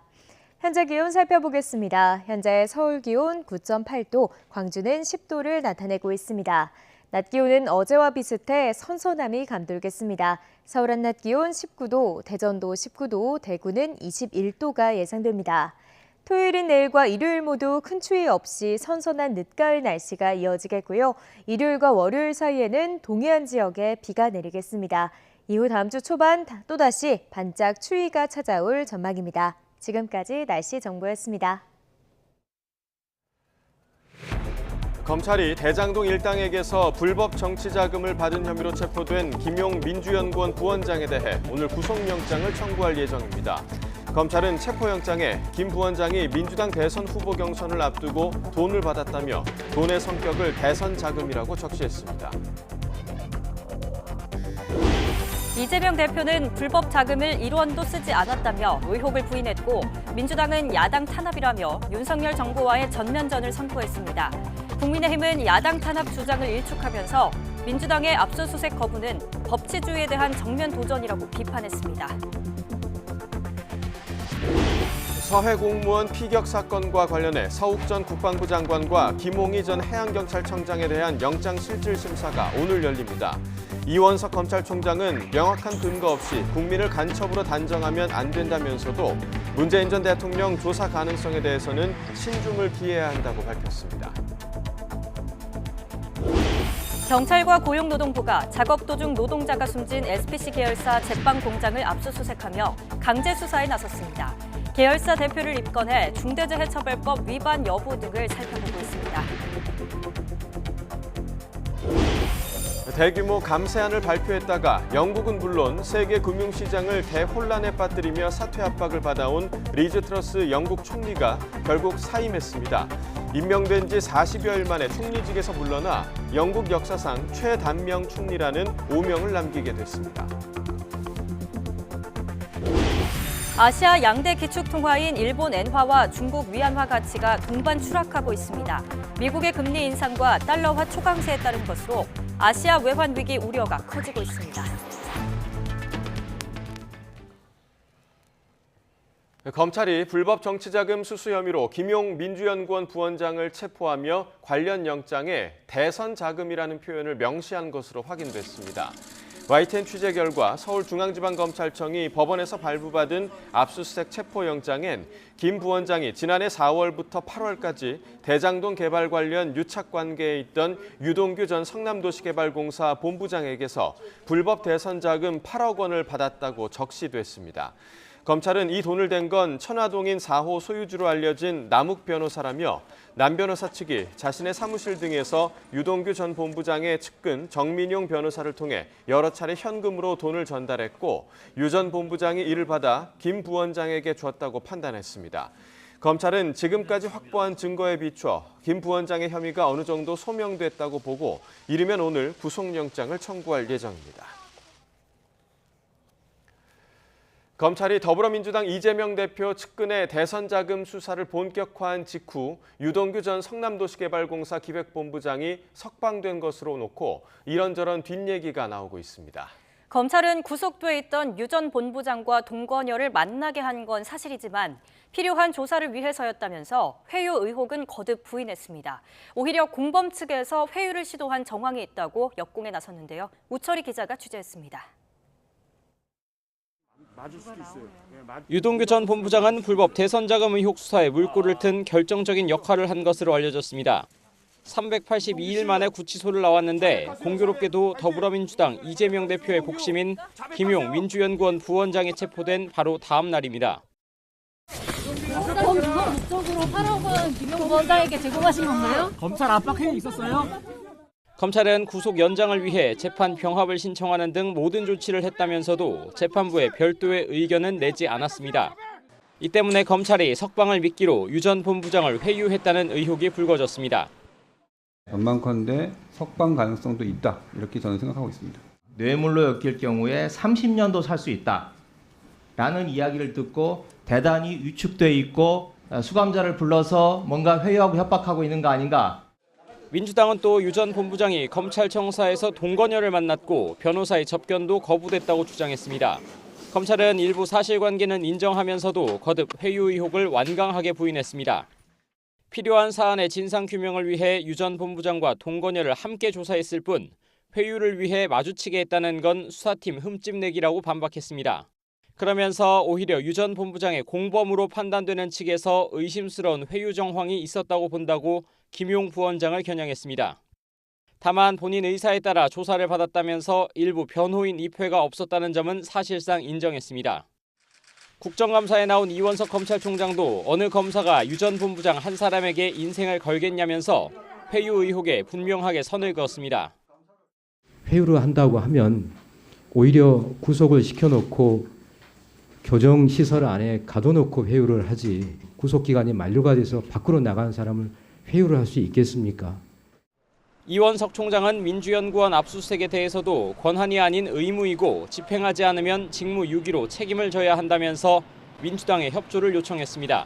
현재 기온 살펴보겠습니다. 현재 서울 기온 9.8도, 광주는 10도를 나타내고 있습니다. 낮 기온은 어제와 비슷해 선선함이 감돌겠습니다. 서울 한낮 기온 19도, 대전도 19도, 대구는 21도가 예상됩니다. 토요일인 내일과 일요일 모두 큰 추위 없이 선선한 늦가을 날씨가 이어지겠고요. 일요일과 월요일 사이에는 동해안 지역에 비가 내리겠습니다. 이후 다음 주 초반 또다시 반짝 추위가 찾아올 전망입니다. 지금까지 날씨 정보였습니다. 검찰이 대장동 일당에게서 불법 정치자금을 받은 혐의로 체포된 김용 민주연구원 부원장에 대해 오늘 구속영장을 청구할 예정입니다. 검찰은 체포영장에 김 부원장이 민주당 대선 후보 경선을 앞두고 돈을 받았다며 돈의 성격을 대선 자금이라고 적시했습니다. 이재명 대표는 불법 자금을 1원도 쓰지 않았다며 의혹을 부인했고 민주당은 야당 탄압이라며 윤석열 정부와의 전면전을 선포했습니다. 국민의힘은 야당 탄압 주장을 일축하면서 민주당의 압수수색 거부는 법치주의에 대한 정면 도전이라고 비판했습니다. 서해 공무원 피격 사건과 관련해 서욱 전 국방부 장관과 김홍희 전 해양경찰청장에 대한 영장실질심사가 오늘 열립니다. 이원석 검찰총장은 명확한 근거 없이 국민을 간첩으로 단정하면 안 된다면서도 문재인 전 대통령 조사 가능성에 대해서는 신중을 기해야 한다고 밝혔습니다. 경찰과 고용노동부가 작업 도중 노동자가 숨진 SPC 계열사 제빵 공장을 압수수색하며 강제 수사에 나섰습니다. 계열사 대표를 입건해 중대재해처벌법 위반 여부 등을 살펴보고 있습니다. 대규모 감세안을 발표했다가 영국은 물론 세계 금융시장을 대혼란에 빠뜨리며 사퇴 압박을 받아온 리즈 트러스 영국 총리가 결국 사임했습니다. 임명된 지 40여일 만에 총리직에서 물러나 영국 역사상 최단명 총리라는 오명을 남기게 됐습니다. 아시아 양대 기축 통화인 일본 엔화와 중국 위안화 가치가 동반 추락하고 있습니다. 미국의 금리 인상과 달러화 초강세에 따른 것으로 아시아 외환 위기 우려가 커지고 있습니다. 검찰이 불법 정치자금 수수 혐의로 김용 민주연구원 부원장을 체포하며 관련 영장에 대선 자금이라는 표현을 명시한 것으로 확인됐습니다. YTN 취재 결과 서울중앙지방검찰청이 법원에서 발부받은 압수수색 체포영장엔 김 부원장이 지난해 4월부터 8월까지 대장동 개발 관련 유착 관계에 있던 유동규 전 성남도시개발공사 본부장에게서 불법 대선 자금 8억 원을 받았다고 적시됐습니다. 검찰은 이 돈을 댄 건 천화동인 4호 소유주로 알려진 남욱 변호사라며 남 변호사 측이 자신의 사무실 등에서 유동규 전 본부장의 측근 정민용 변호사를 통해 여러 차례 현금으로 돈을 전달했고 유 전 본부장이 이를 받아 김 부원장에게 줬다고 판단했습니다. 검찰은 지금까지 확보한 증거에 비춰 김 부원장의 혐의가 어느 정도 소명됐다고 보고 이르면 오늘 구속영장을 청구할 예정입니다. 검찰이 더불어민주당 이재명 대표 측근의 대선 자금 수사를 본격화한 직후 유동규 전 성남도시개발공사 기획본부장이 석방된 것으로 놓고 이런저런 뒷얘기가 나오고 있습니다. 검찰은 구속돼 있던 유 전 본부장과 동거녀를 만나게 한 건 사실이지만 필요한 조사를 위해서였다면서 회유 의혹은 거듭 부인했습니다. 오히려 공범 측에서 회유를 시도한 정황이 있다고 역공에 나섰는데요. 우철희 기자가 취재했습니다. 유동규 전 본부장은 불법 대선 자금 의혹 수사에 물꼬를 튼 결정적인 역할을 한 것으로 알려졌습니다. 382일 만에 구치소를 나왔는데 공교롭게도 더불어민주당 이재명 대표의 복심인 김용 민주연구원 부원장이 체포된 바로 다음 날입니다. 어떤 목적으로 8억 원 김용 부원장에게 제공하신 건가요? 검찰 압박 행위 있었어요? 검찰은 구속 연장을 위해 재판 병합을 신청하는 등 모든 조치를 했다면서도 재판부에 별도의 의견은 내지 않았습니다. 이 때문에 검찰이 석방을 미끼로 유 전 본부장을 회유했다는 의혹이 불거졌습니다. 전망컨대 석방 가능성도 있다, 이렇게 저는 생각하고 있습니다. 뇌물로 엮일 경우에 30년도 살 수 있다라는 이야기를 듣고 대단히 위축돼 있고 수감자를 불러서 뭔가 회유하고 협박하고 있는 거 아닌가. 민주당은 또 유 전 본부장이 검찰청사에서 동거녀를 만났고 변호사의 접견도 거부됐다고 주장했습니다. 검찰은 일부 사실관계는 인정하면서도 거듭 회유 의혹을 완강하게 부인했습니다. 필요한 사안의 진상규명을 위해 유 전 본부장과 동거녀를 함께 조사했을 뿐 회유를 위해 마주치게 했다는 건 수사팀 흠집내기라고 반박했습니다. 그러면서 오히려 유 전 본부장의 공범으로 판단되는 측에서 의심스러운 회유 정황이 있었다고 본다고 김용 부원장을 겨냥했습니다. 다만 본인 의사에 따라 조사를 받았다면서 일부 변호인 입회가 없었다는 점은 사실상 인정했습니다. 국정감사에 나온 이원석 검찰총장도 어느 검사가 유 전 본부장 한 사람에게 인생을 걸겠냐면서 회유 의혹에 분명하게 선을 그었습니다. 회유를 한다고 하면 오히려 구속을 시켜놓고 교정시설 안에 가둬놓고 회유를 하지 구속기간이 만료가 돼서 밖으로 나간 사람을 회유를 할 수 있겠습니까? 이원석 총장은 민주연구원 압수수색에 대해서도 권한이 아닌 의무이고 집행하지 않으면 직무유기로 책임을 져야 한다면서 민주당의 협조를 요청했습니다.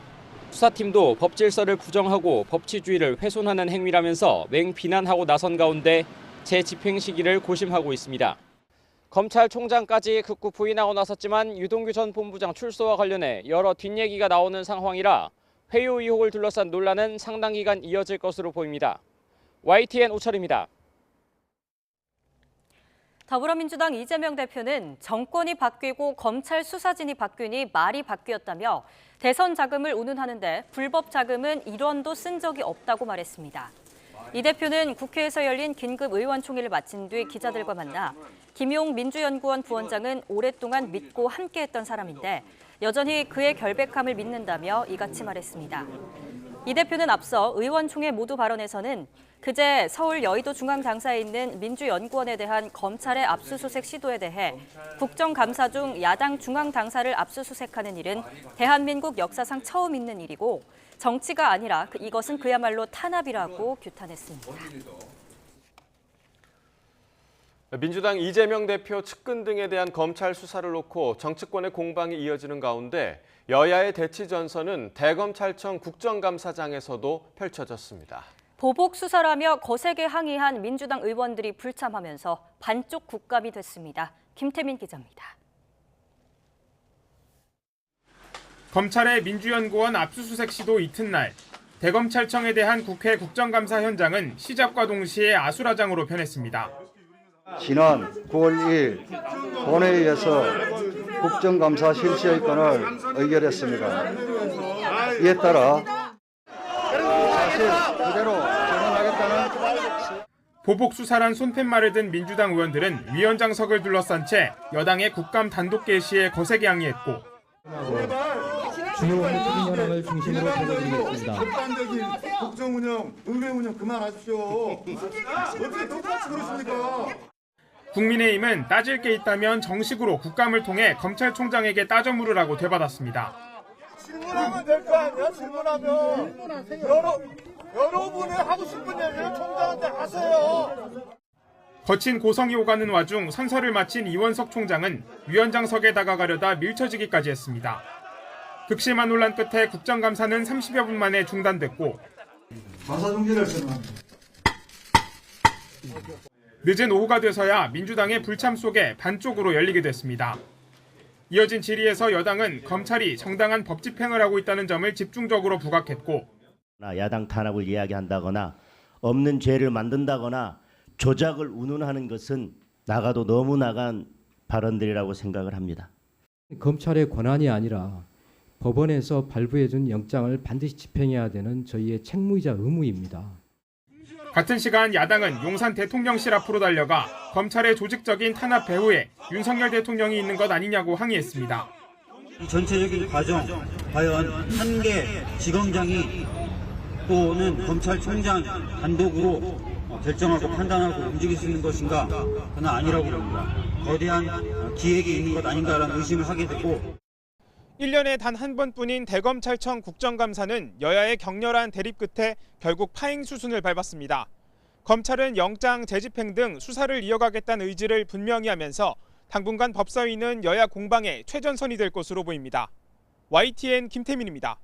수사팀도 법질서를 부정하고 법치주의를 훼손하는 행위라면서 맹비난하고 나선 가운데 재집행 시기를 고심하고 있습니다. 검찰총장까지 극구 부인하고 나섰지만 유동규 전 본부장 출소와 관련해 여러 뒷얘기가 나오는 상황이라 회유 의혹을 둘러싼 논란은 상당 기간 이어질 것으로 보입니다. YTN 오철입니다. 더불어민주당 이재명 대표는 정권이 바뀌고 검찰 수사진이 바뀌니 말이 바뀌었다며 대선 자금을 운운하는데 불법 자금은 1원도 쓴 적이 없다고 말했습니다. 이 대표는 국회에서 열린 긴급 의원총회를 마친 뒤 기자들과 만나 김용 민주연구원 부원장은 오랫동안 믿고 함께했던 사람인데 여전히 그의 결백함을 믿는다며 이같이 말했습니다. 이 대표는 앞서 의원총회 모두 발언에서는 그제 서울 여의도 중앙장사에 있는 민주연구원에 대한 검찰의 압수수색 시도에 대해 국정감사 중 야당 중앙당사를 압수수색하는 일은 대한민국 역사상 처음 있는 일이고 정치가 아니라 이것은 그야말로 탄압이라고 규탄했습니다. 민주당 이재명 대표 측근 등에 대한 검찰 수사를 놓고 정치권의 공방이 이어지는 가운데 여야의 대치 전선은 대검찰청 국정감사장에서도 펼쳐졌습니다. 보복 수사라며 거세게 항의한 민주당 의원들이 불참하면서 반쪽 국감이 됐습니다. 김태민 기자입니다. 검찰의 민주연구원 압수수색 시도 이튿날 대검찰청에 대한 국회 국정감사 현장은 시작과 동시에 아수라장으로 변했습니다. 지난 9월 2일 본회의에서 국정감사 실시의 건을 의결했습니다. 이에 따라 사실 그대로 전환하겠다는 보복 수사란 손팻말을 든 민주당 의원들은 위원장석을 둘러싼 채 여당의 국감 단독 개시에 거세게 항의했고 주요 핵심 현황을 중심으로 보여드리겠습니다. 객관적인 국정 운영, 의회 운영 그만하십시오. 어떻게 똑같이 그러십니까? 국민의힘은 따질 게 있다면 정식으로 국감을 통해 검찰총장에게 따져 물으라고 되받았습니다. 질문하면 될 거 아니야? 질문하면. 여러분이 하고 싶은 얘기를 총장한테 하세요. 거친 고성이 오가는 와중 선서를 마친 이원석 총장은 위원장석에 다가가려다 밀쳐지기까지 했습니다. 극심한 논란 끝에 국정감사는 30여 분 만에 중단됐고 감사 중지를 선언합니다. 늦은 오후가 돼서야 민주당의 불참 속에 반쪽으로 열리게 됐습니다. 이어진 질의에서 여당은 검찰이 정당한 법 집행을 하고 있다는 점을 집중적으로 부각했고 야당 탄압을 이야기한다거나 없는 죄를 만든다거나 조작을 운운하는 것은 나가도 너무 나간 발언들이라고 생각을 합니다. 검찰의 권한이 아니라 법원에서 발부해준 영장을 반드시 집행해야 되는 저희의 책무이자 의무입니다. 같은 시간 야당은 용산 대통령실 앞으로 달려가 검찰의 조직적인 탄압 배후에 윤석열 대통령이 있는 것 아니냐고 항의했습니다. 이 전체적인 과정, 과연 한 개 지검장이 또는 검찰총장 단독으로 결정하고 판단하고 움직일 수 있는 것인가? 그는 아니라고 봅니다. 거대한 기획이 있는 것 아닌가라는 의심을 하게 되고 1년에 단 한 번뿐인 대검찰청 국정감사는 여야의 격렬한 대립 끝에 결국 파행 수순을 밟았습니다. 검찰은 영장 재집행 등 수사를 이어가겠다는 의지를 분명히 하면서 당분간 법사위는 여야 공방의 최전선이 될 것으로 보입니다. YTN 김태민입니다.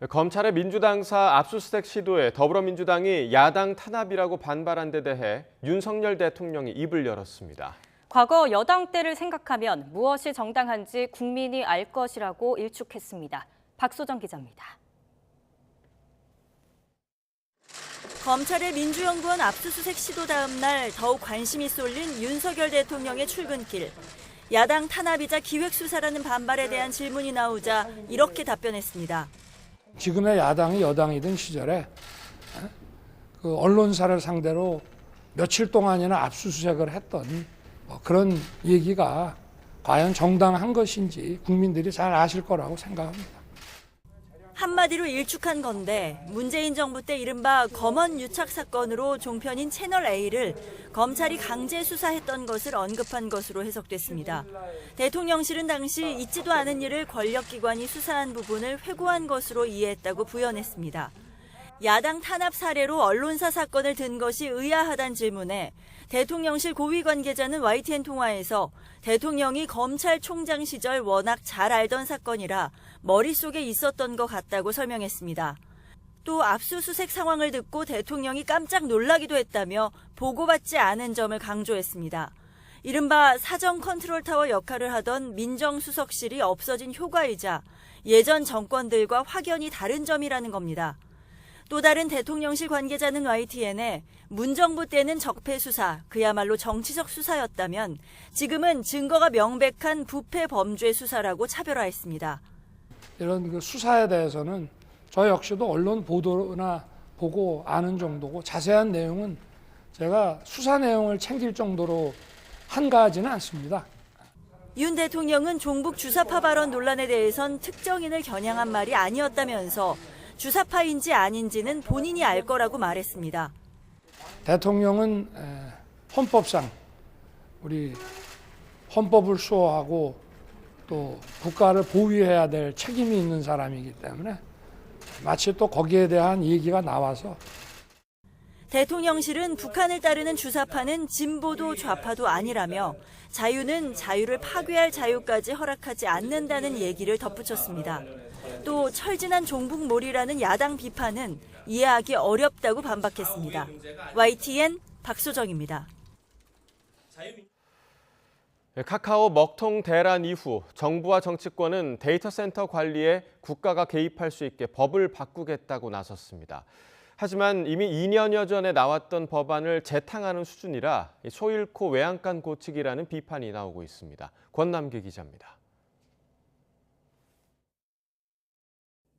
검찰의 민주당사 압수수색 시도에 더불어민주당이 야당 탄압이라고 반발한 데 대해 윤석열 대통령이 입을 열었습니다. 과거 여당 때를 생각하면 무엇이 정당한지 국민이 알 것이라고 일축했습니다. 박소정 기자입니다. 검찰의 민주연구원 압수수색 시도 다음 날 더욱 관심이 쏠린 윤석열 대통령의 출근길. 야당 탄압이자 기획수사라는 반발에 대한 질문이 나오자 이렇게 답변했습니다. 지금의 야당이 여당이던 시절에 그 언론사를 상대로 며칠 동안이나 압수수색을 했던 그런 얘기가 과연 정당한 것인지 국민들이 잘 아실 거라고 생각합니다. 한마디로 일축한 건데 문재인 정부 때 이른바 검언 유착 사건으로 종편인 채널A를 검찰이 강제 수사했던 것을 언급한 것으로 해석됐습니다. 대통령실은 당시 있지도 않은 일을 권력기관이 수사한 부분을 회고한 것으로 이해했다고 부연했습니다. 야당 탄압 사례로 언론사 사건을 든 것이 의아하다는 질문에 대통령실 고위 관계자는 YTN 통화에서 대통령이 검찰총장 시절 워낙 잘 알던 사건이라 머릿속에 있었던 것 같다고 설명했습니다. 또 압수수색 상황을 듣고 대통령이 깜짝 놀라기도 했다며 보고받지 않은 점을 강조했습니다. 이른바 사정 컨트롤타워 역할을 하던 민정수석실이 없어진 효과이자 예전 정권들과 확연히 다른 점이라는 겁니다. 또 다른 대통령실 관계자는 YTN에 문정부 때는 적폐 수사, 그야말로 정치적 수사였다면 지금은 증거가 명백한 부패 범죄 수사라고 차별화했습니다. 이런 그 수사에 대해서는 저 역시도 언론 보도나 보고 아는 정도고 자세한 내용은 제가 수사 내용을 챙길 정도로 한가하지는 않습니다. 윤 대통령은 종북 주사파 발언 논란에 대해선 특정인을 겨냥한 말이 아니었다면서 주사파인지 아닌지는 본인이 알 거라고 말했습니다. 대통령은 헌법상 우리 헌법을 수호하고 또 국가를 보위해야 될 책임이 있는 사람이기 때문에 마치 또 거기에 대한 얘기가 나와서 대통령실은 북한을 따르는 주사파는 진보도 좌파도 아니라며 자유는 자유를 파괴할 자유까지 허락하지 않는다는 얘기를 덧붙였습니다. 또 철진한 종북몰이라는 야당 비판은 이해하기 어렵다고 반박했습니다. YTN 박소정입니다. 카카오 먹통 대란 이후 정부와 정치권은 데이터 센터 관리에 국가가 개입할 수 있게 법을 바꾸겠다고 나섰습니다. 하지만 이미 2년여 전에 나왔던 법안을 재탕하는 수준이라 소잃고 외양간 고치기라는 비판이 나오고 있습니다. 권남기 기자입니다.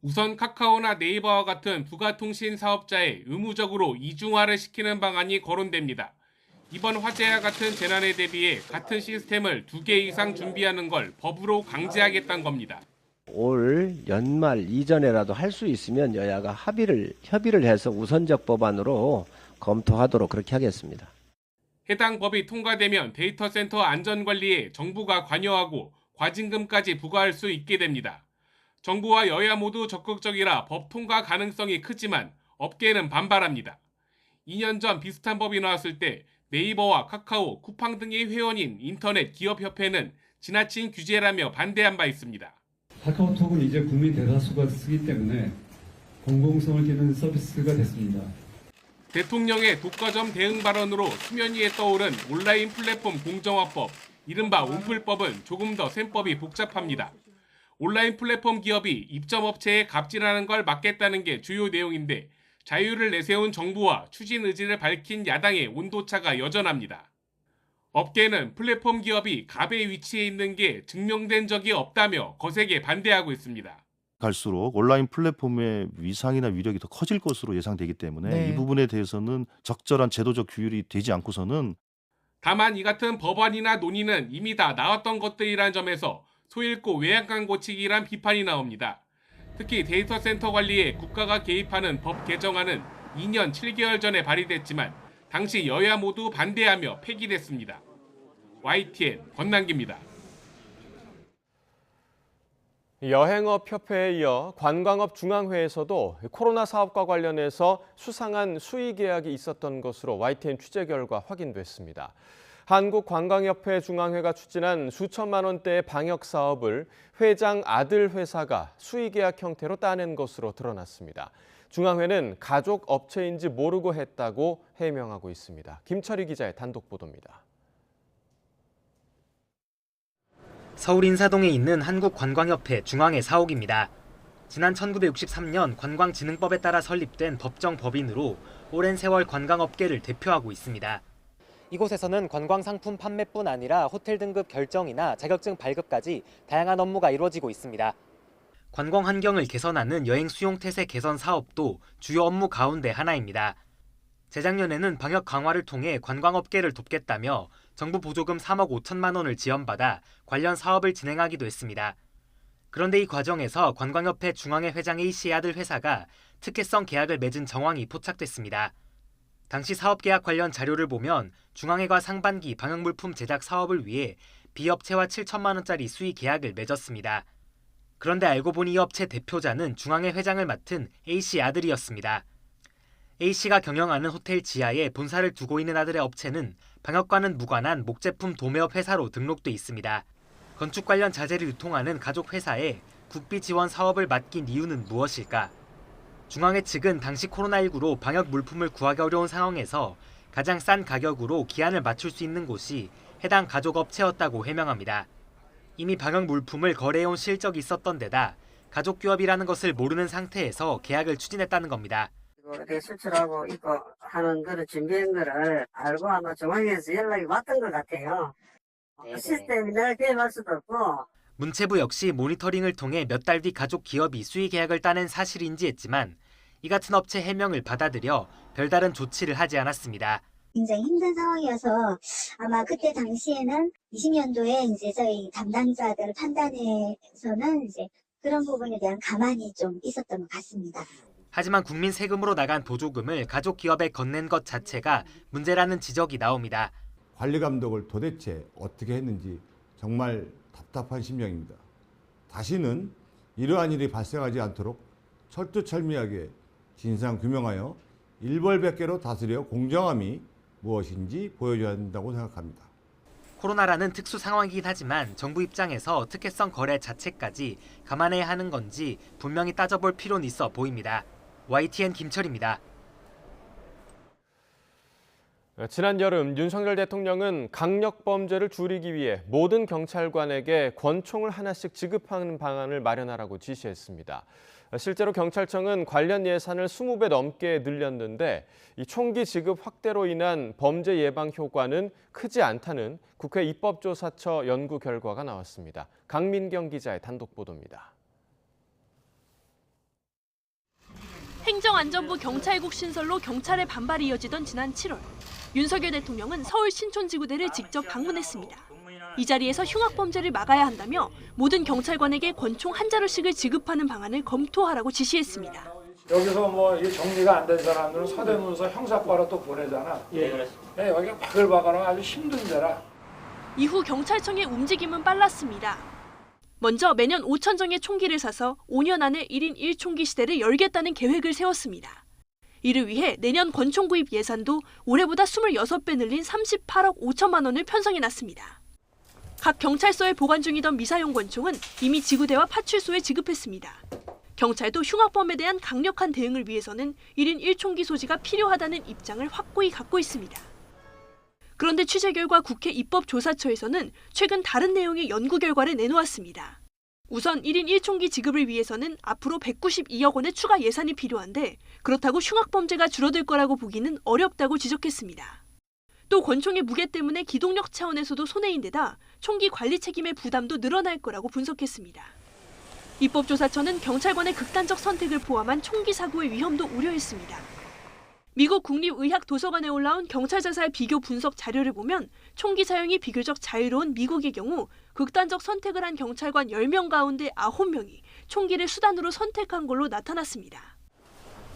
우선 카카오나 네이버와 같은 부가통신 사업자에 의무적으로 이중화를 시키는 방안이 거론됩니다. 이번 화재와 같은 재난에 대비해 같은 시스템을 2개 이상 준비하는 걸 법으로 강제하겠다는 겁니다. 올 연말 이전에라도 할 수 있으면 여야가 협의를 해서 우선적 법안으로 검토하도록 그렇게 하겠습니다. 해당 법이 통과되면 데이터 센터 안전관리에 정부가 관여하고 과징금까지 부과할 수 있게 됩니다. 정부와 여야 모두 적극적이라 법 통과 가능성이 크지만 업계는 반발합니다. 2년 전 비슷한 법이 나왔을 때 네이버와 카카오, 쿠팡 등의 회원인 인터넷 기업협회는 지나친 규제라며 반대한 바 있습니다. 카카오톡은 이제 국민 대다수가 쓰기 때문에 공공성을 지닌 서비스가 됐습니다. 대통령의 독과점 대응 발언으로 수면 위에 떠오른 온라인 플랫폼 공정화법, 이른바 온플법은 조금 더 셈법이 복잡합니다. 온라인 플랫폼 기업이 입점업체에 갑질하는 걸 막겠다는 게 주요 내용인데 자유를 내세운 정부와 추진 의지를 밝힌 야당의 온도차가 여전합니다. 업계는 플랫폼 기업이 갑의 위치에 있는 게 증명된 적이 없다며 거세게 반대하고 있습니다. 갈수록 온라인 플랫폼의 위상이나 위력이 더 커질 것으로 예상되기 때문에 이 부분에 대해서는 적절한 제도적 규율이 되지 않고서는 다만 이 같은 법안이나 논의는 이미 다 나왔던 것들이란 점에서 소잃고 외양간 고치기란 비판이 나옵니다. 특히 데이터 센터 관리에 국가가 개입하는 법 개정안은 2년 7개월 전에 발의됐지만 당시 여야 모두 반대하며 폐기됐습니다. YTN 권남기입니다. 여행업협회에 이어 관광업중앙회에서도 코로나 사업과 관련해서 수상한 수의계약이 있었던 것으로 YTN 취재 결과 확인됐습니다. 한국관광협회 중앙회가 추진한 수천만 원대의 방역 사업을 회장 아들 회사가 수의계약 형태로 따낸 것으로 드러났습니다. 중앙회는 가족 업체인지 모르고 했다고 해명하고 있습니다. 김철희 기자의 단독 보도입니다. 서울 인사동에 있는 한국관광협회 중앙회 사옥입니다. 지난 1963년 관광진흥법에 따라 설립된 법정 법인으로 오랜 세월 관광업계를 대표하고 있습니다. 이곳에서는 관광상품 판매뿐 아니라 호텔 등급 결정이나 자격증 발급까지 다양한 업무가 이루어지고 있습니다. 관광 환경을 개선하는 여행 수용 태세 개선 사업도 주요 업무 가운데 하나입니다. 재작년에는 방역 강화를 통해 관광업계를 돕겠다며 정부 보조금 3억 5천만 원을 지원받아 관련 사업을 진행하기도 했습니다. 그런데 이 과정에서 관광협회 중앙회 회장 A씨의 아들 회사가 특혜성 계약을 맺은 정황이 포착됐습니다. 당시 사업계약 관련 자료를 보면 중앙회가 상반기 방역물품 제작 사업을 위해 B업체와 7천만 원짜리 수의 계약을 맺었습니다. 그런데 알고 보니 이 업체 대표자는 중앙회 회장을 맡은 A씨의 아들이었습니다. A씨가 경영하는 호텔 지하에 본사를 두고 있는 아들의 업체는 방역과는 무관한 목제품 도매업 회사로 등록돼 있습니다. 건축 관련 자재를 유통하는 가족 회사에 국비 지원 사업을 맡긴 이유는 무엇일까? 중앙회 측은 당시 코로나19로 방역 물품을 구하기 어려운 상황에서 가장 싼 가격으로 기한을 맞출 수 있는 곳이 해당 가족 업체였다고 해명합니다. 이미 방역 물품을 거래해온 실적이 있었던 데다 가족 규업이라는 것을 모르는 상태에서 계약을 추진했다는 겁니다. 이렇게 수출하고 있고 하는 거를 준비한 거를 알고 아마 중앙에서 연락이 왔던 것 같아요. 시스템이 늘 개입할 수도 없고. 문체부 역시 모니터링을 통해 몇 달 뒤 가족 기업이 수의 계약을 따낸 사실을 인지했지만 이 같은 업체 해명을 받아들여 별다른 조치를 하지 않았습니다. 굉장히 힘든 상황이어서 아마 그때 당시에는 20년도에 이제 저희 담당자들 판단에서는 이제 그런 부분에 대한 가만히 좀 있었던 것 같습니다. 하지만 국민 세금으로 나간 보조금을 가족 기업에 건넨 것 자체가 문제라는 지적이 나옵니다. 관리 감독을 도대체 어떻게 했는지 정말 답답한 심정입니다. 다시는 이러한 일이 발생하지 않도록 철두철미하게 진상 규명하여 일벌백계로 다스려 공정함이 무엇인지 보여줘야 한다고 생각합니다. 코로나라는 특수 상황이긴 하지만 정부 입장에서 특혜성 거래 자체까지 감안해야 하는 건지 분명히 따져볼 필요는 있어 보입니다. YTN 김철입니다. 지난 여름 윤석열 대통령은 강력범죄를 줄이기 위해 모든 경찰관에게 권총을 하나씩 지급하는 방안을 마련하라고 지시했습니다. 실제로 경찰청은 관련 예산을 20배 넘게 늘렸는데 이 총기 지급 확대로 인한 범죄 예방 효과는 크지 않다는 국회 입법조사처 연구 결과가 나왔습니다. 강민경 기자의 단독 보도입니다. 행정안전부 경찰국 신설로 경찰의 반발이 이어지던 지난 7월, 윤석열 대통령은 서울 신촌지구대를 직접 방문했습니다. 이 자리에서 흉악범죄를 막아야 한다며 모든 경찰관에게 권총 한 자루씩을 지급하는 방안을 검토하라고 지시했습니다. 여기서 뭐 정리가 안 된 사람들은 서대문서 형사과로 또 보내잖아. 네, 여기가 바글바글하고 아주 힘든 데라. 이후 경찰청의 움직임은 빨랐습니다. 먼저 매년 5,000정의 총기를 사서 5년 안에 1인 1총기 시대를 열겠다는 계획을 세웠습니다. 이를 위해 내년 권총 구입 예산도 올해보다 26배 늘린 38억 5천만 원을 편성해놨습니다. 각 경찰서에 보관 중이던 미사용 권총은 이미 지구대와 파출소에 지급했습니다. 경찰도 흉악범에 대한 강력한 대응을 위해서는 1인 1총기 소지가 필요하다는 입장을 확고히 갖고 있습니다. 그런데 취재 결과 국회 입법조사처에서는 최근 다른 내용의 연구 결과를 내놓았습니다. 우선 1인 1총기 지급을 위해서는 앞으로 192억 원의 추가 예산이 필요한데 그렇다고 흉악범죄가 줄어들 거라고 보기는 어렵다고 지적했습니다. 또 권총의 무게 때문에 기동력 차원에서도 손해인데다 총기 관리 책임의 부담도 늘어날 거라고 분석했습니다. 입법조사처는 경찰관의 극단적 선택을 포함한 총기 사고의 위험도 우려했습니다. 미국 국립의학도서관에 올라온 경찰 자살 비교 분석 자료를 보면 총기 사용이 비교적 자유로운 미국의 경우 극단적 선택을 한 경찰관 10명 가운데 9명이 총기를 수단으로 선택한 걸로 나타났습니다.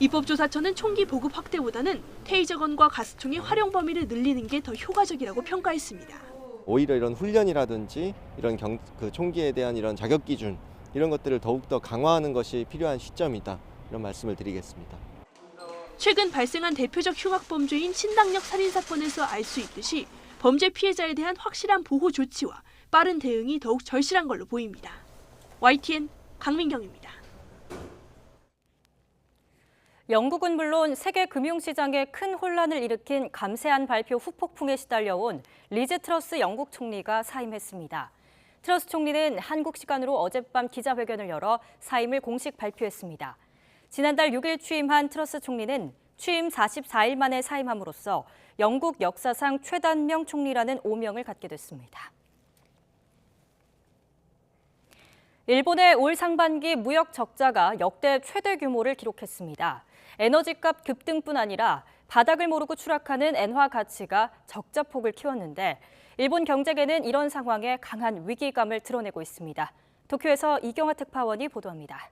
입법조사처는 총기 보급 확대보다는 테이저건과 가스총의 활용 범위를 늘리는 게 더 효과적이라고 평가했습니다. 오히려 이런 훈련이라든지 이런 총기에 대한 이런 자격 기준 이런 것들을 더욱더 강화하는 것이 필요한 시점이다. 이런 말씀을 드리겠습니다. 최근 발생한 대표적 흉악범죄인 신당역 살인사건에서 알 수 있듯이 범죄 피해자에 대한 확실한 보호 조치와 빠른 대응이 더욱 절실한 걸로 보입니다. YTN 강민경입니다. 영국은 물론 세계 금융시장에 큰 혼란을 일으킨 감세한 발표 후폭풍에 시달려온 리즈 트러스 영국 총리가 사임했습니다. 트러스 총리는 한국 시간으로 어젯밤 기자회견을 열어 사임을 공식 발표했습니다. 지난달 6일 취임한 트러스 총리는 취임 44일 만에 사임함으로써 영국 역사상 최단명 총리라는 오명을 갖게 됐습니다. 일본의 올 상반기 무역 적자가 역대 최대 규모를 기록했습니다. 에너지값 급등뿐 아니라 바닥을 모르고 추락하는 엔화 가치가 적자폭을 키웠는데 일본 경제계는 이런 상황에 강한 위기감을 드러내고 있습니다. 도쿄에서 이경화 특파원이 보도합니다.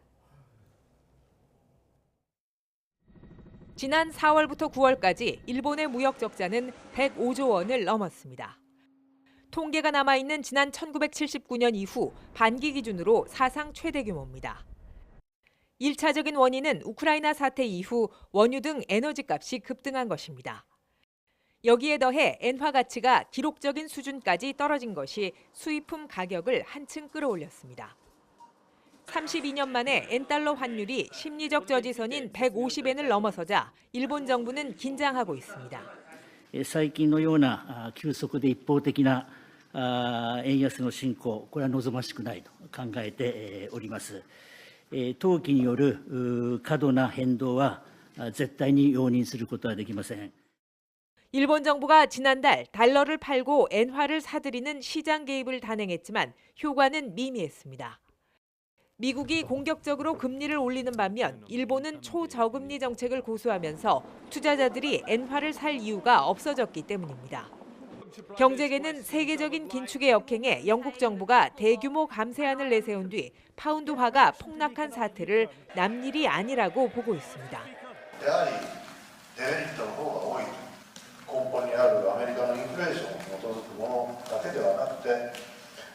지난 4월부터 9월까지 일본의 무역 적자는 105조 원을 넘었습니다. 통계가 남아있는 지난 1979년 이후 반기 기준으로 사상 최대 규모입니다. 1차적인 원인은 우크라이나 사태 이후 원유 등 에너지 값이 급등한 것입니다. 여기에 더해 엔화 가치가 기록적인 수준까지 떨어진 것이 수입품 가격을 한층 끌어올렸습니다. 32년 만에 엔달러 환율이 심리적 저지선인 150엔을 넘어서자 일본 정부는 긴장하고 있습니다. 最近のような急速で一方的な円安の進行、これは望ましくないと考えております。投機による過度な変動は絶対に容認することはできません。 일본 정부가 지난달 달러를 팔고 엔화를 사들이는 시장 개입을 단행했지만 효과는 미미했습니다. 미국이 공격적으로 금리를 올리는 반면 일본은 초저금리 정책을 고수하면서 투자자들이 엔화를 살 이유가 없어졌기 때문입니다. 경제계는 세계적인 긴축의 역행에 영국 정부가 대규모 감세안을 내세운 뒤 파운드화가 폭락한 사태를 남일이 아니라고 보고 있습니다. 根本にあるアメリカのインフレーションに基づくものだけではなくて、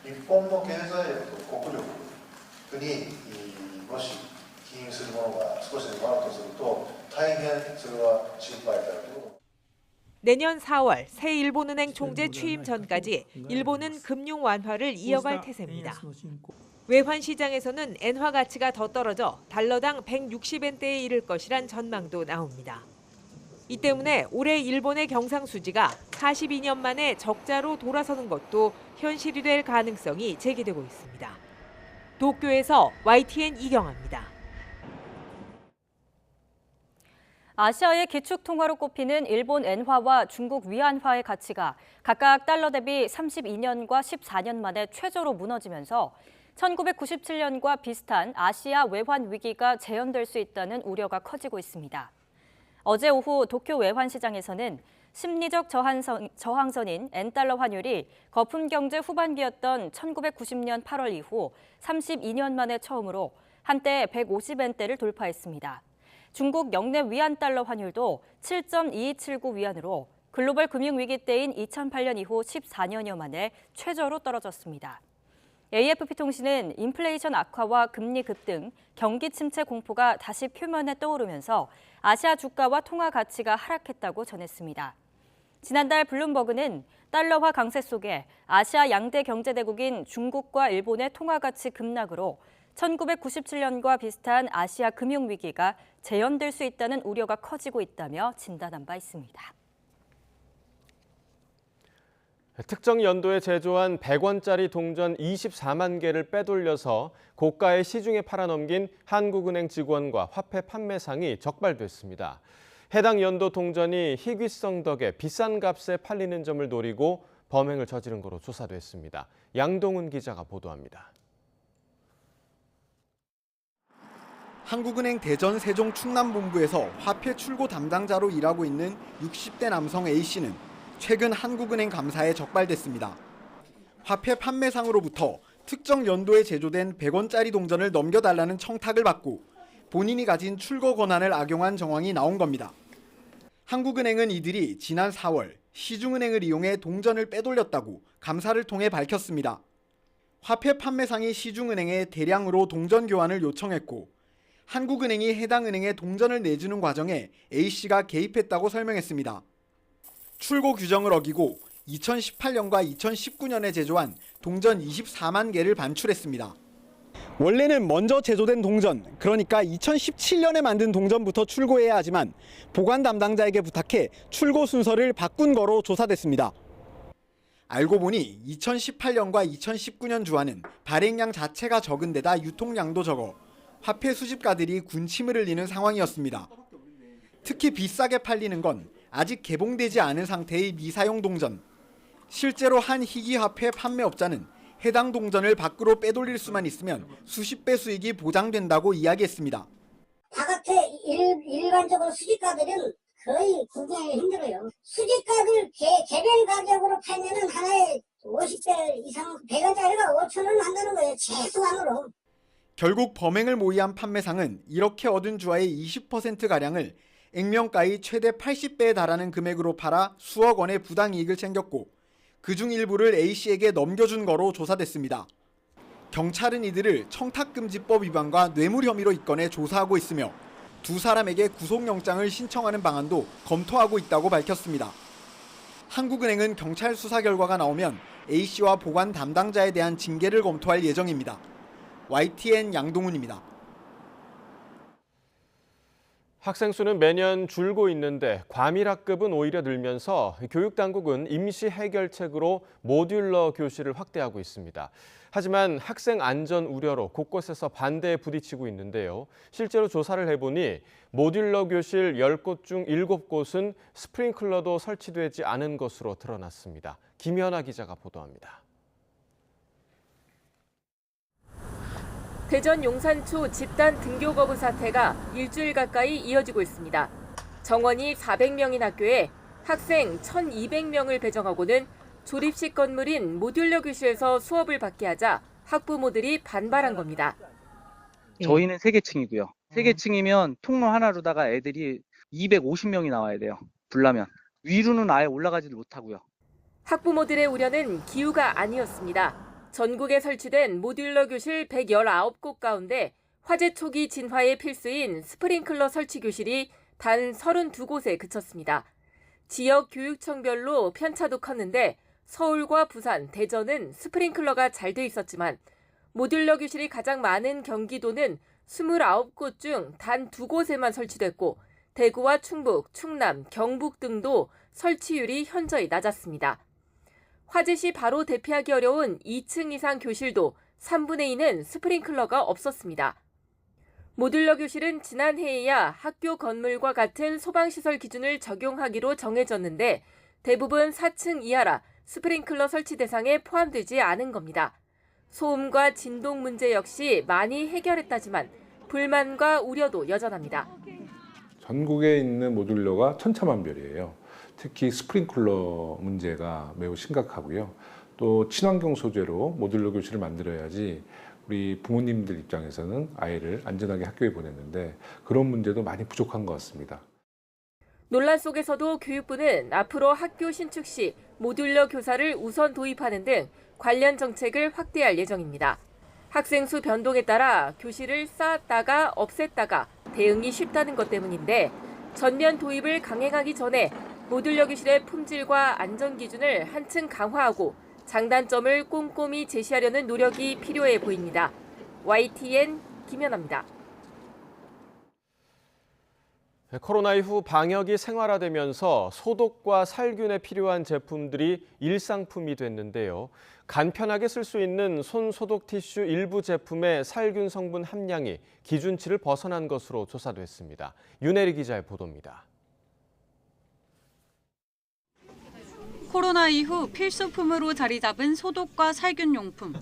日本の経済力と国力にもし起因するものが少しでもあるとすると、大変それは心配であるということ。 내년 4월 새 일본은행 총재 취임 전까지 일본은 금융 완화를 이어갈 태세입니다. 외환 시장에서는 엔화 가치가 더 떨어져 달러당 160엔대에 이를 것이란 전망도 나옵니다. 이 때문에 올해 일본의 경상수지가 42년 만에 적자로 돌아서는 것도 현실이 될 가능성이 제기되고 있습니다. 도쿄에서 YTN 이경아입니다. 아시아의 기축통화로 꼽히는 일본 엔화와 중국 위안화의 가치가 각각 달러 대비 32년과 14년 만에 최저로 무너지면서 1997년과 비슷한 아시아 외환 위기가 재현될 수 있다는 우려가 커지고 있습니다. 어제 오후 도쿄 외환시장에서는 심리적 저항선인 엔달러 환율이 거품 경제 후반기였던 1990년 8월 이후 32년 만에 처음으로 한때 150엔대를 돌파했습니다. 중국 역내 위안 달러 환율도 7.2279 위안으로 글로벌 금융위기 때인 2008년 이후 14년여 만에 최저로 떨어졌습니다. AFP통신은 인플레이션 악화와 금리 급등, 경기 침체 공포가 다시 표면에 떠오르면서 아시아 주가와 통화 가치가 하락했다고 전했습니다. 지난달 블룸버그는 달러화 강세 속에 아시아 양대 경제대국인 중국과 일본의 통화 가치 급락으로 1997년과 비슷한 아시아 금융위기가 재현될 수 있다는 우려가 커지고 있다며 진단한 바 있습니다. 특정 연도에 제조한 100원짜리 동전 24만 개를 빼돌려서 고가의 시중에 팔아넘긴 한국은행 직원과 화폐 판매상이 적발됐습니다. 해당 연도 동전이 희귀성 덕에 비싼 값에 팔리는 점을 노리고 범행을 저지른 거로 조사됐습니다. 양동훈 기자가 보도합니다. 한국은행 대전 세종 충남본부에서 화폐 출고 담당자로 일하고 있는 60대 남성 A씨는 최근 한국은행 감사에 적발됐습니다. 화폐 판매상으로부터 특정 연도에 제조된 100원짜리 동전을 넘겨달라는 청탁을 받고 본인이 가진 출고 권한을 악용한 정황이 나온 겁니다. 한국은행은 이들이 지난 4월 시중은행을 이용해 동전을 빼돌렸다고 감사를 통해 밝혔습니다. 화폐 판매상이 시중은행에 대량으로 동전 교환을 요청했고 한국은행이 해당 은행에 동전을 내주는 과정에 A씨가 개입했다고 설명했습니다. 출고 규정을 어기고 2018년과 2019년에 제조한 동전 24만 개를 반출했습니다. 원래는 먼저 제조된 동전, 그러니까 2017년에 만든 동전부터 출고해야 하지만 보관 담당자에게 부탁해 출고 순서를 바꾼 거로 조사됐습니다. 알고 보니 2018년과 2019년 주화는 발행량 자체가 적은 데다 유통량도 적어 화폐 수집가들이 군침을 흘리는 상황이었습니다. 특히 비싸게 팔리는 건 아직 개봉되지 않은 상태의 미사용 동전. 실제로 한 희귀 화폐 판매업자는 해당 동전을 밖으로 빼돌릴 수만 있으면 수십 배 수익이 보장된다고 이야기했습니다. 바깥에 일반적으로 수집가들은 거의 구경하기 힘들어요. 수집가들 개별 가격으로 팔면은 하나에 50배 이상, 100원짜리가 5,000원 한다는 거예요. 최소한으로. 결국 범행을 모의한 판매상은 이렇게 얻은 주화의 20%가량을 액면가의 최대 80배에 달하는 금액으로 팔아 수억 원의 부당이익을 챙겼고 그중 일부를 A씨에게 넘겨준 거로 조사됐습니다. 경찰은 이들을 청탁금지법 위반과 뇌물 혐의로 입건해 조사하고 있으며 두 사람에게 구속영장을 신청하는 방안도 검토하고 있다고 밝혔습니다. 한국은행은 경찰 수사 결과가 나오면 A씨와 보관 담당자에 대한 징계를 검토할 예정입니다. YTN 양동훈입니다. 학생 수는 매년 줄고 있는데 과밀학급은 오히려 늘면서 교육당국은 임시 해결책으로 모듈러 교실을 확대하고 있습니다. 하지만 학생 안전 우려로 곳곳에서 반대에 부딪히고 있는데요. 실제로 조사를 해보니 모듈러 교실 10곳 중 7곳은 스프링클러도 설치되지 않은 것으로 드러났습니다. 김연아 기자가 보도합니다. 대전 용산초 집단 등교 거부 사태가 일주일 가까이 이어지고 있습니다. 정원이 400명인 학교에 학생 1,200명을 배정하고는 조립식 건물인 모듈러 교실에서 수업을 받게 하자 학부모들이 반발한 겁니다. 저희는 3개층이고요. 3개층이면 통로 하나로다가 애들이 250명이 나와야 돼요. 불나면. 위로는 아예 올라가지도 못하고요. 학부모들의 우려는 기우가 아니었습니다. 전국에 설치된 모듈러 교실 119곳 가운데 화재 초기 진화에 필수인 스프링클러 설치 교실이 단 32곳에 그쳤습니다. 지역 교육청별로 편차도 컸는데 서울과 부산, 대전은 스프링클러가 잘 돼 있었지만 모듈러 교실이 가장 많은 경기도는 29곳 중 단 2곳에만 설치됐고 대구와 충북, 충남, 경북 등도 설치율이 현저히 낮았습니다. 화재 시 바로 대피하기 어려운 2층 이상 교실도 3분의 2는 스프링클러가 없었습니다. 모듈러 교실은 지난해에야 학교 건물과 같은 소방시설 기준을 적용하기로 정해졌는데 대부분 4층 이하라 스프링클러 설치 대상에 포함되지 않은 겁니다. 소음과 진동 문제 역시 많이 해결했다지만 불만과 우려도 여전합니다. 전국에 있는 모듈러가 천차만별이에요. 특히 스프링클러 문제가 매우 심각하고요. 또 친환경 소재로 모듈러 교실을 만들어야지 우리 부모님들 입장에서는 아이를 안전하게 학교에 보냈는데 그런 문제도 많이 부족한 것 같습니다. 논란 속에서도 교육부는 앞으로 학교 신축 시 모듈러 교사를 우선 도입하는 등 관련 정책을 확대할 예정입니다. 학생 수 변동에 따라 교실을 쌓았다가 없앴다가 대응이 쉽다는 것 때문인데 전면 도입을 강행하기 전에 모듈러 교실의 품질과 안전 기준을 한층 강화하고 장단점을 꼼꼼히 제시하려는 노력이 필요해 보입니다. YTN 김연아입니다. 코로나 이후 방역이 생활화되면서 소독과 살균에 필요한 제품들이 일상품이 됐는데요. 간편하게 쓸 수 있는 손 소독 티슈 일부 제품의 살균 성분 함량이 기준치를 벗어난 것으로 조사됐습니다. 윤혜리 기자의 보도입니다. 코로나 이후 필수품으로 자리 잡은 소독과 살균 용품.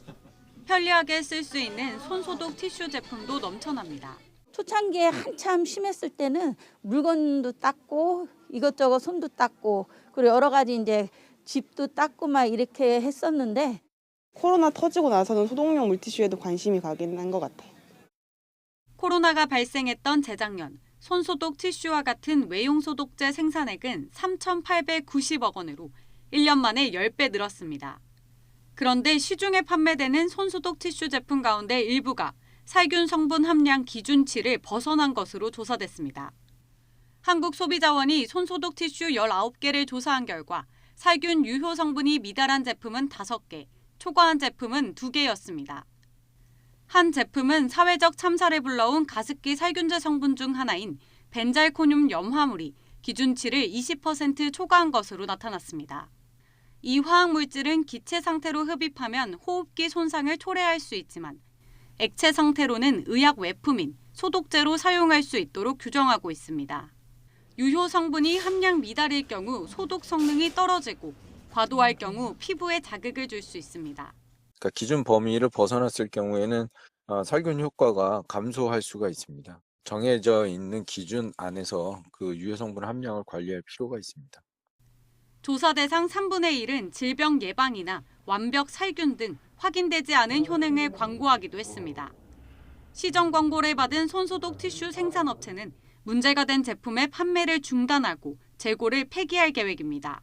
편리하게 쓸 수 있는 손소독 티슈 제품도 넘쳐납니다. 초창기에 한참 심했을 때는 물건도 닦고 이것저것 손도 닦고 그리고 여러 가지 이제 집도 닦고 막 이렇게 했었는데 코로나 터지고 나서는 소독용 물티슈에도 관심이 가긴 한 것 같아요. 코로나가 발생했던 재작년 손소독 티슈와 같은 외용 소독제 생산액은 3,890억 원으로 1년 만에 10배 늘었습니다. 그런데 시중에 판매되는 손소독 티슈 제품 가운데 일부가 살균 성분 함량 기준치를 벗어난 것으로 조사됐습니다. 한국소비자원이 손소독 티슈 19개를 조사한 결과 살균 유효 성분이 미달한 제품은 5개, 초과한 제품은 2개였습니다. 한 제품은 사회적 참사를 불러온 가습기 살균제 성분 중 하나인 벤잘코늄 염화물이 기준치를 20% 초과한 것으로 나타났습니다. 이 화학물질은 기체 상태로 흡입하면 호흡기 손상을 초래할 수 있지만 액체 상태로는 의약 외품인 소독제로 사용할 수 있도록 규정하고 있습니다. 유효 성분이 함량 미달일 경우 소독 성능이 떨어지고 과도할 경우 피부에 자극을 줄 수 있습니다. 그러니까 기준 범위를 벗어났을 경우에는 살균 효과가 감소할 수가 있습니다. 정해져 있는 기준 안에서 그 유해 성분 함량을 관리할 필요가 있습니다. 조사 대상 3분의 1은 질병 예방이나 완벽 살균 등 확인되지 않은 효능을 광고하기도 했습니다. 시정 광고를 받은 손소독 티슈 생산업체는 문제가 된 제품의 판매를 중단하고 재고를 폐기할 계획입니다.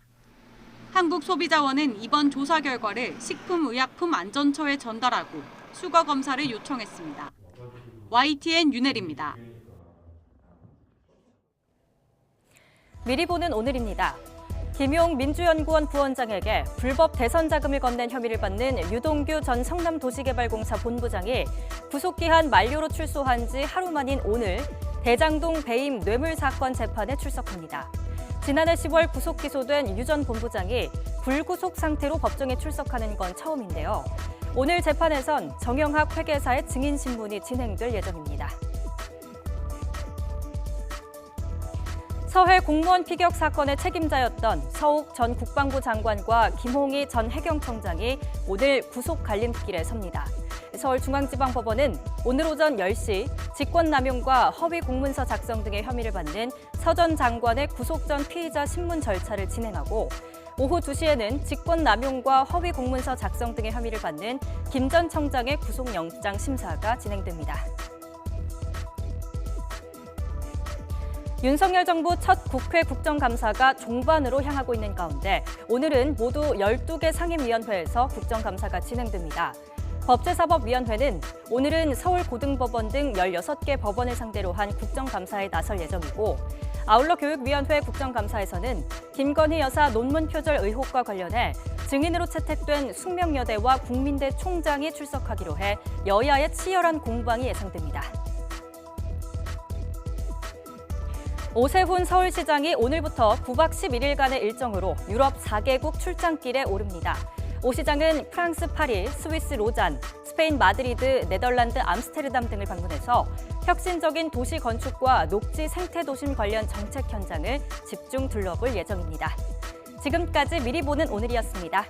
한국소비자원은 이번 조사 결과를 식품의약품안전처에 전달하고 수거 검사를 요청했습니다. YTN 윤혜리입니다. 미리 보는 오늘입니다. 김용 민주연구원 부원장에게 불법 대선 자금을 건넨 혐의를 받는 유동규 전 성남도시개발공사 본부장이 구속기한 만료로 출소한 지 하루 만인 오늘 대장동 배임 뇌물 사건 재판에 출석합니다. 지난해 10월 구속 기소된 유 전 본부장이 불구속 상태로 법정에 출석하는 건 처음인데요. 오늘 재판에선 정영학 회계사의 증인 신문이 진행될 예정입니다. 서해 공무원 피격 사건의 책임자였던 서욱 전 국방부 장관과 김홍희 전 해경청장이 오늘 구속 갈림길에 섭니다. 서울중앙지방법원은 오늘 오전 10시 직권남용과 허위 공문서 작성 등의 혐의를 받는 서 전 장관의 구속 전 피의자 신문 절차를 진행하고 오후 2시에는 직권남용과 허위 공문서 작성 등의 혐의를 받는 김 전 청장의 구속영장 심사가 진행됩니다. 윤석열 정부 첫 국회 국정감사가 종반으로 향하고 있는 가운데 오늘은 모두 12개 상임위원회에서 국정감사가 진행됩니다. 법제사법위원회는 오늘은 서울고등법원 등 16개 법원을 상대로 한 국정감사에 나설 예정이고 아울러 교육위원회 국정감사에서는 김건희 여사 논문 표절 의혹과 관련해 증인으로 채택된 숙명여대와 국민대 총장이 출석하기로 해 여야의 치열한 공방이 예상됩니다. 오세훈 서울시장이 오늘부터 9박 11일간의 일정으로 유럽 4개국 출장길에 오릅니다. 오 시장은 프랑스 파리, 스위스 로잔, 스페인 마드리드, 네덜란드 암스테르담 등을 방문해서 혁신적인 도시 건축과 녹지 생태 도심 관련 정책 현장을 집중 둘러볼 예정입니다. 지금까지 미리 보는 오늘이었습니다.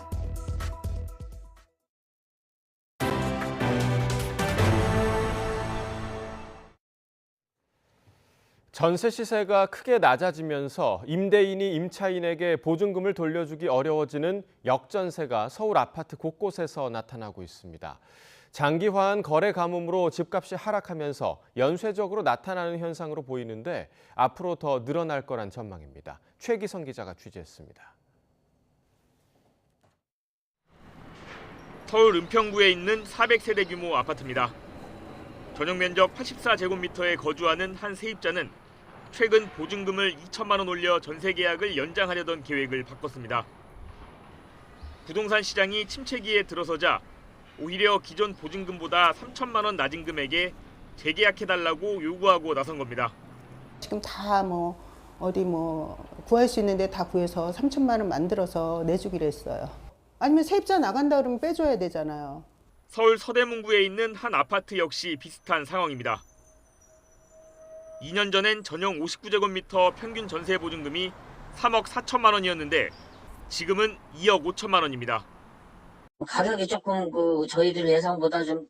전세 시세가 크게 낮아지면서 임대인이 임차인에게 보증금을 돌려주기 어려워지는 역전세가 서울 아파트 곳곳에서 나타나고 있습니다. 장기화한 거래 가뭄으로 집값이 하락하면서 연쇄적으로 나타나는 현상으로 보이는데 앞으로 더 늘어날 거란 전망입니다. 최기성 기자가 취재했습니다. 서울 은평구에 있는 400세대 규모 아파트입니다. 전용 면적 84제곱미터에 거주하는 한 세입자는 최근 보증금을 2천만 원 올려 전세 계약을 연장하려던 계획을 바꿨습니다. 부동산 시장이 침체기에 들어서자 오히려 기존 보증금보다 3천만 원 낮은 금액에 재계약해달라고 요구하고 나선 겁니다. 지금 다 어디 구할 수 있는데 다 구해서 3천만 원 만들어서 내주기로 했어요. 아니면 세입자 나간다 그러면 빼줘야 되잖아요. 서울 서대문구에 있는 한 아파트 역시 비슷한 상황입니다. 2년 전엔 전용 59제곱미터 평균 전세 보증금이 3억 4천만 원이었는데 지금은 2억 5천만 원입니다. 가격이 조금 저희들 예상보다 좀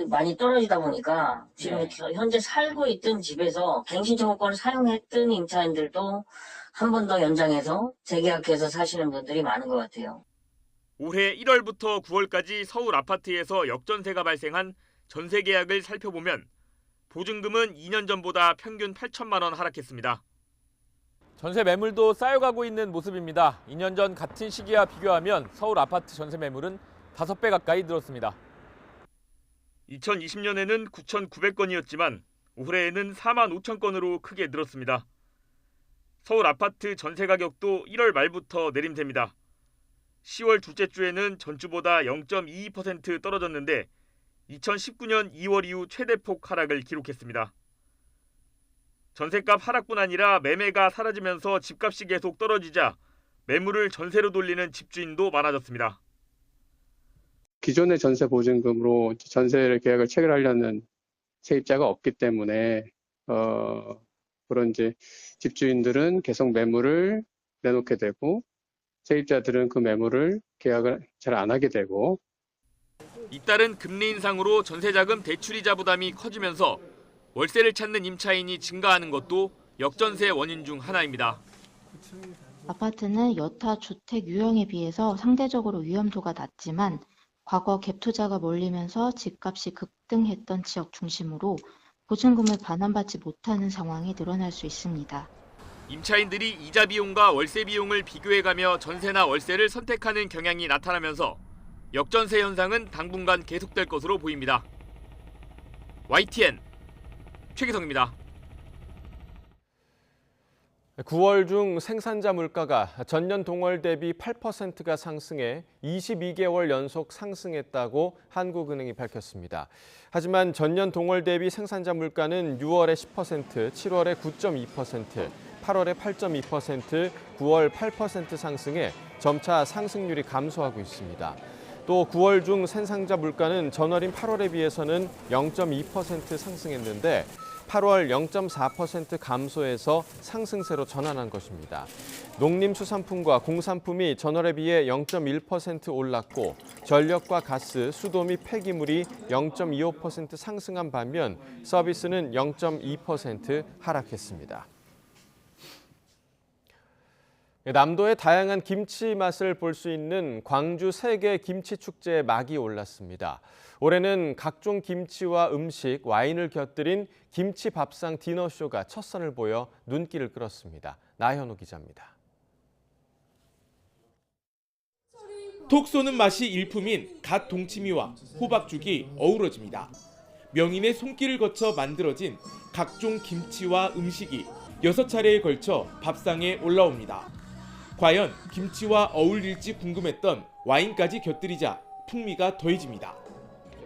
많이 떨어지다 보니까 지금 현재 살고 있던 집에서 갱신청구권을 사용했던 임차인들도 한 번 더 연장해서 재계약해서 사시는 분들이 많은 것 같아요. 올해 1월부터 9월까지 서울 아파트에서 역전세가 발생한 전세 계약을 살펴보면 보증금은 2년 전보다 평균 8천만 원 하락했습니다. 전세 매물도 쌓여가고 있는 모습입니다. 2년 전 같은 시기와 비교하면 서울 아파트 전세 매물은 5배 가까이 늘었습니다. 2020년에는 9,900건이었지만 올해에는 4만 5천 건으로 크게 늘었습니다. 서울 아파트 전세 가격도 1월 말부터 내림세입니다. 10월 둘째 주에는 전주보다 0.22% 떨어졌는데 2019년 2월 이후 최대폭 하락을 기록했습니다. 전셋값 하락뿐 아니라 매매가 사라지면서 집값이 계속 떨어지자 매물을 전세로 돌리는 집주인도 많아졌습니다. 기존의 전세 보증금으로 전세 계약을 체결하려는 세입자가 없기 때문에 그런 이제 집주인들은 계속 매물을 내놓게 되고 세입자들은 그 매물을 계약을 잘 안 하게 되고 잇따른 금리 인상으로 전세자금 대출이자 부담이 커지면서 월세를 찾는 임차인이 증가하는 것도 역전세의 원인 중 하나입니다. 아파트는 여타 주택 유형에 비해서 상대적으로 위험도가 낮지만 과거 갭 투자가 몰리면서 집값이 급등했던 지역 중심으로 보증금을 반환받지 못하는 상황이 늘어날 수 있습니다. 임차인들이 이자 비용과 월세 비용을 비교해가며 전세나 월세를 선택하는 경향이 나타나면서 역전세 현상은 당분간 계속될 것으로 보입니다. YTN 최기성입니다. 9월 중 생산자 물가가 전년 동월 대비 8%가 상승해 22개월 연속 상승했다고 한국은행이 밝혔습니다. 하지만 전년 동월 대비 생산자 물가는 6월에 10%, 7월에 9.2%, 8월에 8.2%, 9월 8% 상승해 점차 상승률이 감소하고 있습니다. 또 9월 중 생산자 물가는 전월인 8월에 비해서는 0.2% 상승했는데 8월 0.4% 감소해서 상승세로 전환한 것입니다. 농림수산품과 공산품이 전월에 비해 0.1% 올랐고 전력과 가스, 수도 및 폐기물이 0.25% 상승한 반면 서비스는 0.2% 하락했습니다. 남도의 다양한 김치 맛을 볼 수 있는 광주 세계 김치 축제에 막이 올랐습니다. 올해는 각종 김치와 음식, 와인을 곁들인 김치 밥상 디너쇼가 첫 선을 보여 눈길을 끌었습니다. 나현우 기자입니다. 톡 쏘는 맛이 일품인 갓 동치미와 호박죽이 어우러집니다. 명인의 손길을 거쳐 만들어진 각종 김치와 음식이 6차례에 걸쳐 밥상에 올라옵니다. 과연 김치와 어울릴지 궁금했던 와인까지 곁들이자 풍미가 더해집니다.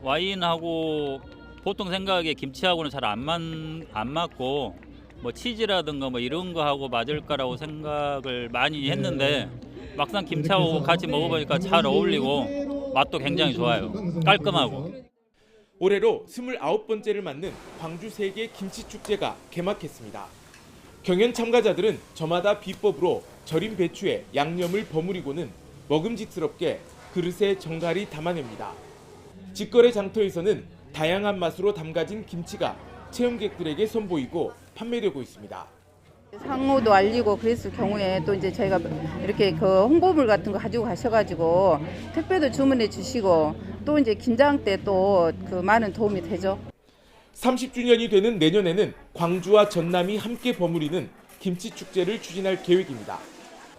와인하고 보통 생각에 김치하고는 잘 안 맞고 뭐 치즈라든가 뭐 이런 거 하고 맞을 거라고 생각을 많이 했는데 막상 김치하고 같이 먹어보니까 잘 어울리고 맛도 굉장히 좋아요. 깔끔하고. 올해로 29번째를 맞는 광주 세계 김치축제가 개막했습니다. 경연 참가자들은 저마다 비법으로 절인 배추에 양념을 버무리고는 먹음직스럽게 그릇에 정갈히 담아냅니다. 직거래 장터에서는 다양한 맛으로 담가진 김치가 체험객들에게 선보이고 판매되고 있습니다. 상호도 알리고 그랬을 경우에 또 이제 저희가 이렇게 그 홍보물 같은 거 가지고 가셔가지고 택배도 주문해 주시고 또 이제 김장 때 또 그 많은 도움이 되죠. 30주년이 되는 내년에는 광주와 전남이 함께 버무리는 김치축제를 추진할 계획입니다.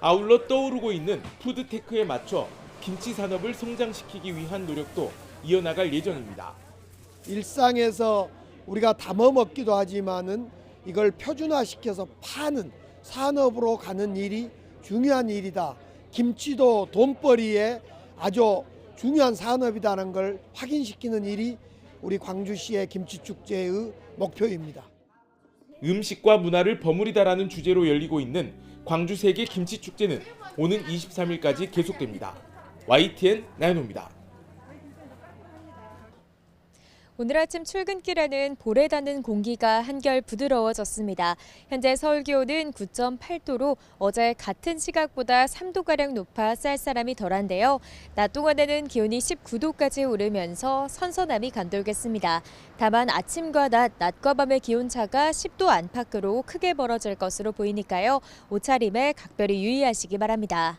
아울러 떠오르고 있는 푸드테크에 맞춰 김치 산업을 성장시키기 위한 노력도 이어나갈 예정입니다. 일상에서 우리가 담아 먹기도 하지만은 이걸 표준화시켜서 파는 산업으로 가는 일이 중요한 일이다. 김치도 돈벌이에 아주 중요한 산업이라는 걸 확인시키는 일이 우리 광주시의 김치축제의 목표입니다. 음식과 문화를 버무리다라는 주제로 열리고 있는 광주 세계 김치축제는 오는 23일까지 계속됩니다. YTN 나연호입니다. 오늘 아침 출근길에는 볼에 닿는 공기가 한결 부드러워졌습니다. 현재 서울 기온은 9.8도로 어제 같은 시각보다 3도가량 높아 쌀쌀함이 덜한데요. 낮 동안에는 기온이 19도까지 오르면서 선선함이 감돌겠습니다. 다만 아침과 낮과 밤의 기온차가 10도 안팎으로 크게 벌어질 것으로 보이니까요. 옷차림에 각별히 유의하시기 바랍니다.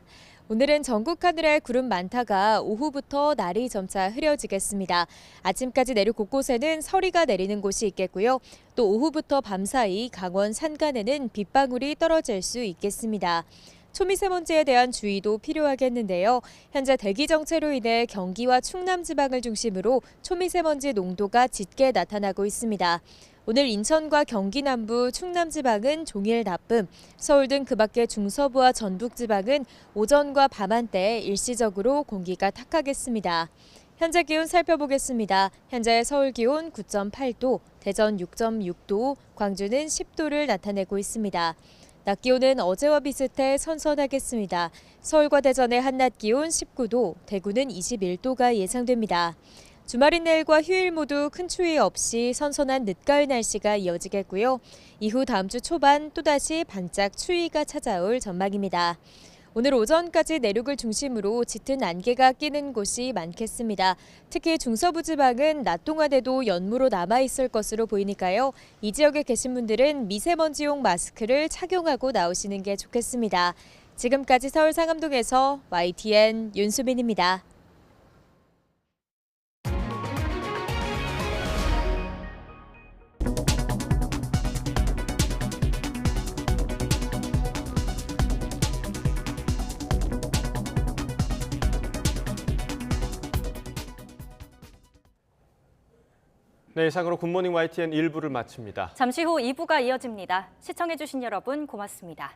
오늘은 전국 하늘에 구름 많다가 오후부터 날이 점차 흐려지겠습니다. 아침까지 내륙 곳곳에는 서리가 내리는 곳이 있겠고요. 또 오후부터 밤사이 강원 산간에는 빗방울이 떨어질 수 있겠습니다. 초미세먼지에 대한 주의도 필요하겠는데요. 현재 대기 정체로 인해 경기와 충남 지방을 중심으로 초미세먼지 농도가 짙게 나타나고 있습니다. 오늘 인천과 경기 남부, 충남 지방은 종일 나쁨, 서울 등 그 밖의 중서부와 전북 지방은 오전과 밤한때 일시적으로 공기가 탁하겠습니다. 현재 기온 살펴보겠습니다. 현재 서울 기온 9.8도, 대전 6.6도, 광주는 10도를 나타내고 있습니다. 낮 기온은 어제와 비슷해 선선하겠습니다. 서울과 대전의 한낮 기온 19도, 대구는 21도가 예상됩니다. 주말인 내일과 휴일 모두 큰 추위 없이 선선한 늦가을 날씨가 이어지겠고요. 이후 다음 주 초반 또다시 반짝 추위가 찾아올 전망입니다. 오늘 오전까지 내륙을 중심으로 짙은 안개가 끼는 곳이 많겠습니다. 특히 중서부 지방은 낮 동안에도 연무로 남아있을 것으로 보이니까요. 이 지역에 계신 분들은 미세먼지용 마스크를 착용하고 나오시는 게 좋겠습니다. 지금까지 서울 상암동에서 YTN 윤수빈입니다. 네, 이상으로 굿모닝 YTN 1부를 마칩니다. 잠시 후 2부가 이어집니다. 시청해주신 여러분 고맙습니다.